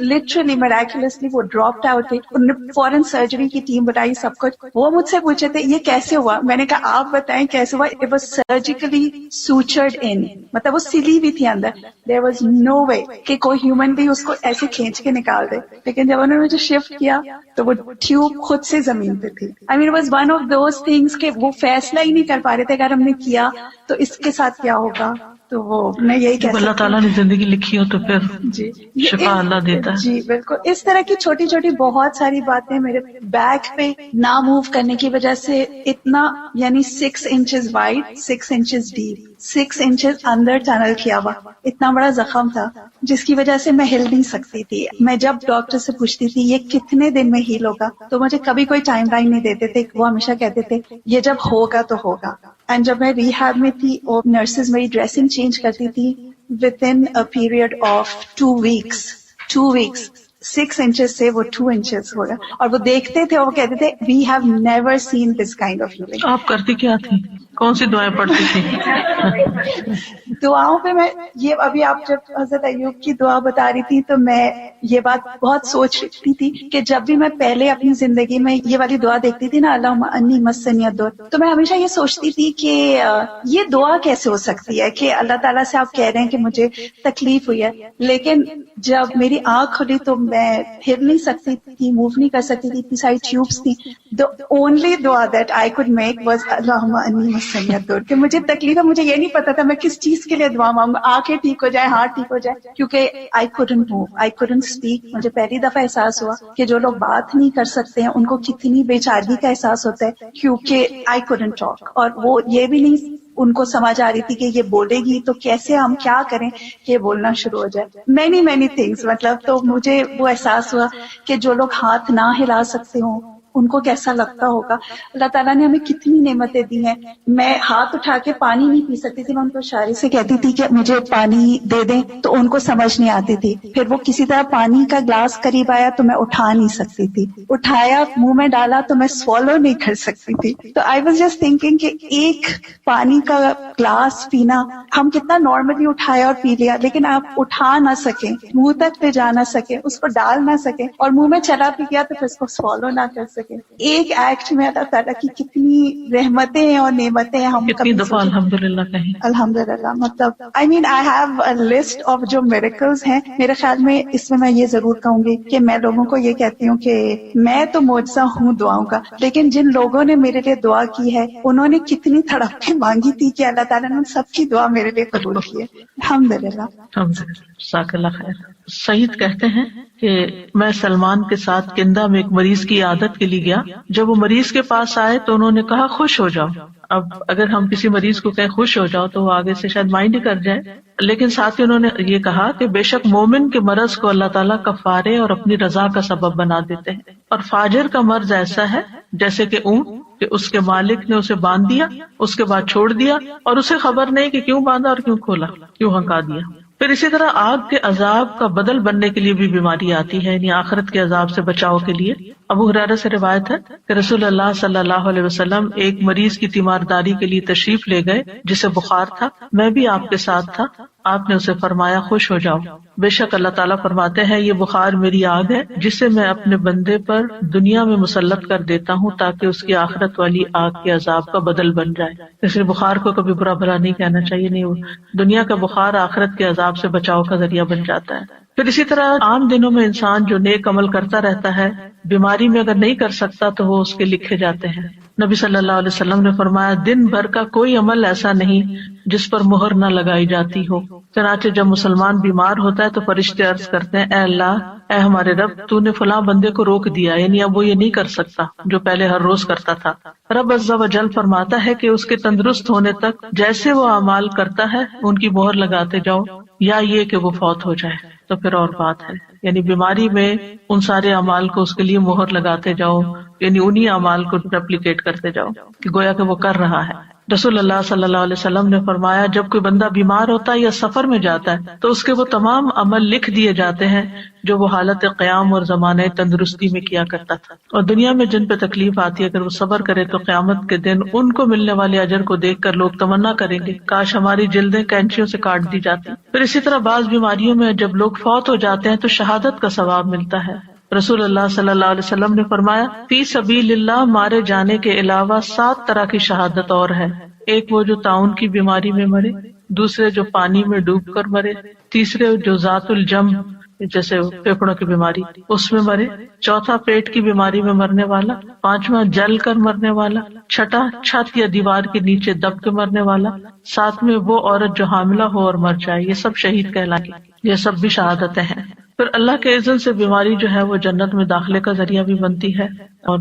لٹرلی میراکولسلی وہ ڈراپڈ آؤٹ. انہوں نے فوراً سرجری کی ٹیم بتائی سب کچھ. وہ مجھ سے پوچھے تھے یہ کیسے ہوا, میں نے کہا آپ بتائیں کیسے ہوا. اٹ واز سرجیکلی سوچرڈ ان, مطلب وہ سلی ہوئی تھی اندر. دیر واز نو وے کہ کوئی ہیومن بھی اس کو ایسے کھینچ کے نکال دے. لیکن جب انہوں نے مجھے شفٹ کیا تو وہ ٹیوب خود سے زمین پہ تھی. I mean it was one of those things کہ وہ فیصلہ ہی نہیں کر پا رہے تھے اگر ہم نے کیا تو اس کے ساتھ کیا ہوگا. تو وہ میں یہی کہہ اللہ تعالیٰ نے زندگی لکھی ہو تو پھر جی شفا اللہ دیتا ہے. جی بالکل. اس طرح کی چھوٹی چھوٹی بہت ساری باتیں میرے بیک پہ نہ موو کرنے کی وجہ سے اتنا یعنی 6 inches wide 6 inches deep 6 inches اندر ٹنل کیا ہوا اتنا بڑا زخم تھا جس کی وجہ سے میں ہل نہیں سکتی تھی. میں جب ڈاکٹر سے پوچھتی تھی یہ کتنے دن میں ہیل ہوگا تو مجھے کبھی کوئی ٹائم لائن نہیں دیتے تھے. وہ ہمیشہ کہتے تھے یہ جب ہوگا تو ہوگا. اینڈ جب میں ریہیب میں تھی اور نرسز میری ڈریسنگ چینج کرتی تھی with in a period of 2 weeks 6 inches سے وہ 2 inches ہو گیا. اور وہ دیکھتے تھے اور وہ کہتے تھے we have never seen this kind of healing. آپ کرتی کیا تھی, کون سی دعائیں پڑھتی تھی؟ دعاؤں پہ میں یہ ابھی آپ جب حضرت ایوب کی دعا بتا رہی تھی تو میں یہ بات بہت سوچ رہی تھی کہ جب بھی میں پہلے اپنی زندگی میں یہ والی دعا دیکھتی تھی نا اللہم انی مسنی الضر, تو میں ہمیشہ یہ سوچتی تھی کہ یہ دعا کیسے ہو سکتی ہے کہ اللہ تعالیٰ سے آپ کہہ رہے ہیں کہ مجھے تکلیف ہوئی ہے. لیکن جب میری آنکھ کھلی تو میں پھر نہیں سکتی تھی, موو نہیں کر سکتی تھی, اتنی ساری ٹیوبس تھی. the only دعا that I could make was اللہم انی مسنی الضر, کہ مجھے تکلیف ہے, مجھے یہ نہیں پتا تھا میں کس چیز کے لیے دعا مانگوں, آنکھیں ٹھیک ہو جائے, ہاتھ ٹھیک ہو جائے, کیونکہ I couldn't move, I couldn't speak. مجھے پہلی دفعہ احساس ہوا کہ جو لوگ بات نہیں کر سکتے ہیں ان کو کتنی بے چارگی کا احساس ہوتا ہے, کیونکہ I couldn't talk. اور وہ یہ بھی نہیں ان کو سمجھ آ رہی تھی کہ یہ بولے گی تو کیسے ہم کیا کریں کہ یہ بولنا شروع ہو جائے. مینی تھنگس, مطلب تو مجھے وہ احساس ہوا کہ جو لوگ ہاتھ نہ ہلا سکتے ہوں ان کو کیسا لگتا ہوگا. اللہ تعالیٰ نے ہمیں کتنی نعمتیں دی ہیں. میں ہاتھ اٹھا کے پانی نہیں پی سکتی تھی, میں ان کو اشارے سے کہتی تھی کہ مجھے پانی دے دیں, تو ان کو سمجھ نہیں آتی تھی. پھر وہ کسی طرح پانی کا گلاس قریب آیا تو میں اٹھا نہیں سکتی تھی, اٹھایا منہ میں ڈالا تو میں سوالو نہیں کر سکتی تھی. تو آئی واز جسٹ تھنکنگ کہ ایک پانی کا گلاس پینا ہم کتنا نارملی اٹھایا اور پی لیا, لیکن آپ اٹھا نہ سکیں, منہ تک لے جا نہ سکیں, اس کو ڈال نہ سکیں, اور منہ میں چلا بھی گیا تو پھر اس کو سوالو نہ کر سکیں. ایک ایکٹ میں اللہ تعالیٰ کی کتنی رحمتیں ہیں اور نعمتیں ہیں, ہم کتنی دفعہ الحمدللہ کہیں. الحمدللہ, مطلب I mean I have a list of جو miracles ہیں. میرے خیال میں اس میں یہ ضرور کہوں گی کہ میں لوگوں کو یہ کہتی ہوں کہ میں تو معجزہ ہوں دعاؤں کا, لیکن جن لوگوں نے میرے لیے دعا کی ہے انہوں نے کتنی تڑپ کے مانگی تھی کہ اللہ تعالیٰ نے سب کی دعا میرے لیے قبول کی ہے. الحمدللہ. جزاک اللہ خیر. سعید کہتے ہیں کہ میں سلمان کے ساتھ کندہ میں ایک مریض کی عیادت کے لیے گیا. جب وہ مریض کے پاس آئے تو انہوں نے کہا خوش ہو جاؤ. اب اگر ہم کسی مریض کو کہیں خوش ہو جاؤ تو وہ آگے سے شاید مائنڈ ہی کر جائے, لیکن ساتھ ہی انہوں نے یہ کہا کہ بے شک مومن کے مرض کو اللہ تعالیٰ کفارے اور اپنی رضا کا سبب بنا دیتے ہیں, اور فاجر کا مرض ایسا ہے جیسے کہ اونٹ کہ اس کے مالک نے اسے باندھ دیا, اس کے بعد چھوڑ دیا اور اسے خبر نہیں کہ کیوں باندھا اور کیوں کھولا, کیوں ہنکا دیا. پھر اسی طرح آگ کے عذاب کا بدل بننے کے لیے بھی بیماری آتی ہے, یعنی آخرت کے عذاب سے بچاؤ کے لیے. ابو ہریرہ سے روایت ہے کہ رسول اللہ صلی اللہ علیہ وسلم ایک مریض کی تیمارداری کے لیے تشریف لے گئے جسے بخار تھا. میں بھی آپ کے ساتھ تھا. آپ نے اسے فرمایا خوش ہو جاؤ, بے شک اللہ تعالیٰ فرماتے ہیں یہ بخار میری آگ ہے جسے میں اپنے بندے پر دنیا میں مسلط کر دیتا ہوں تاکہ اس کی آخرت والی آگ کے عذاب کا بدل بن جائے. اس لیے بخار کو کبھی برا بھلا نہیں کہنا چاہیے, نہیں, دنیا کا بخار آخرت کے عذاب سے بچاؤ کا ذریعہ بن جاتا ہے. پھر اسی طرح عام دنوں میں انسان جو نیک عمل کرتا رہتا ہے, بیماری میں اگر نہیں کر سکتا تو وہ اس کے لکھے جاتے ہیں. نبی صلی اللہ علیہ وسلم نے فرمایا دن بھر کا کوئی عمل ایسا نہیں جس پر مہر نہ لگائی جاتی ہو. چنانچہ جب مسلمان بیمار ہوتا ہے تو فرشتے عرض کرتے ہیں اے اللہ, اے ہمارے رب, تو نے فلاں بندے کو روک دیا, یعنی اب وہ یہ نہیں کر سکتا جو پہلے ہر روز کرتا تھا. رب عز و جل فرماتا ہے کہ اس کے تندرست ہونے تک جیسے وہ اعمال کرتا ہے ان کی مہر لگاتے جاؤ, یا یہ کہ وہ فوت ہو جائے تو پھر اور بات ہے. یعنی بیماری میں ان سارے اعمال کو اس کے لیے مہر لگاتے جاؤ, یعنی انہی اعمال کو ریپلیکیٹ کرتے جاؤ کہ گویا کہ وہ کر رہا ہے. رسول اللہ صلی اللہ علیہ وسلم نے فرمایا جب کوئی بندہ بیمار ہوتا ہے یا سفر میں جاتا ہے تو اس کے وہ تمام عمل لکھ دیے جاتے ہیں جو وہ حالت قیام اور زمانے تندرستی میں کیا کرتا تھا. اور دنیا میں جن پہ تکلیف آتی ہے اگر وہ صبر کرے تو قیامت کے دن ان کو ملنے والے اجر کو دیکھ کر لوگ تمنا کریں گے کاش ہماری جلدیں کینچیوں سے کاٹ دی جاتی. پھر اسی طرح بعض بیماریوں میں جب لوگ فوت ہو جاتے ہیں تو شہادت کا ثواب ملتا ہے. رسول اللہ صلی اللہ علیہ وسلم نے فرمایا فی سبیل اللہ مارے جانے کے علاوہ 7 طرح کی شہادت اور ہے. ایک وہ جو طاعون کی بیماری میں مرے, دوسرے جو پانی میں ڈوب کر مرے, تیسرے جو ذات الجم جیسے پھیپھڑوں کی بیماری اس میں مرے, چوتھا پیٹ کی بیماری میں مرنے والا, پانچواں جل کر مرنے والا, چھٹا چھت یا دیوار کے نیچے دب کے مرنے والا, ساتویں وہ عورت جو حاملہ ہو اور مر جائے. یہ سب شہید کہلائیں گے, یہ سب بھی شہادتیں ہیں. پھر اللہ کے اذن سے بیماری جو ہے وہ جنت میں داخلے کا ذریعہ بھی بنتی ہے. اور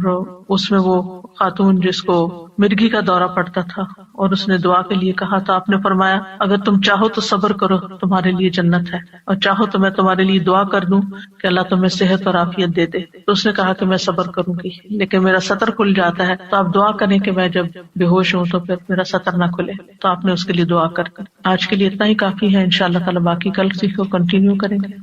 اس میں وہ خاتون جس کو مرگی کا دورہ پڑتا تھا اور اس نے دعا کے لیے کہا تو آپ نے فرمایا اگر تم چاہو تو صبر کرو, تمہارے لیے جنت ہے, اور چاہو تو میں تمہارے لیے دعا کر دوں کہ اللہ تمہیں صحت اور عافیت دے دے. تو اس نے کہا کہ میں صبر کروں گی لیکن میرا سطر کھل جاتا ہے, تو آپ دعا کریں کہ میں جب بے ہوش ہوں تو پھر میرا سطر نہ کھلے. تو آپ نے اس کے لیے دعا کر. آج کے لیے اتنا ہی کافی ہے, انشاءاللہ تعالی باقی کل سیکھو کنٹینیو کریں گے.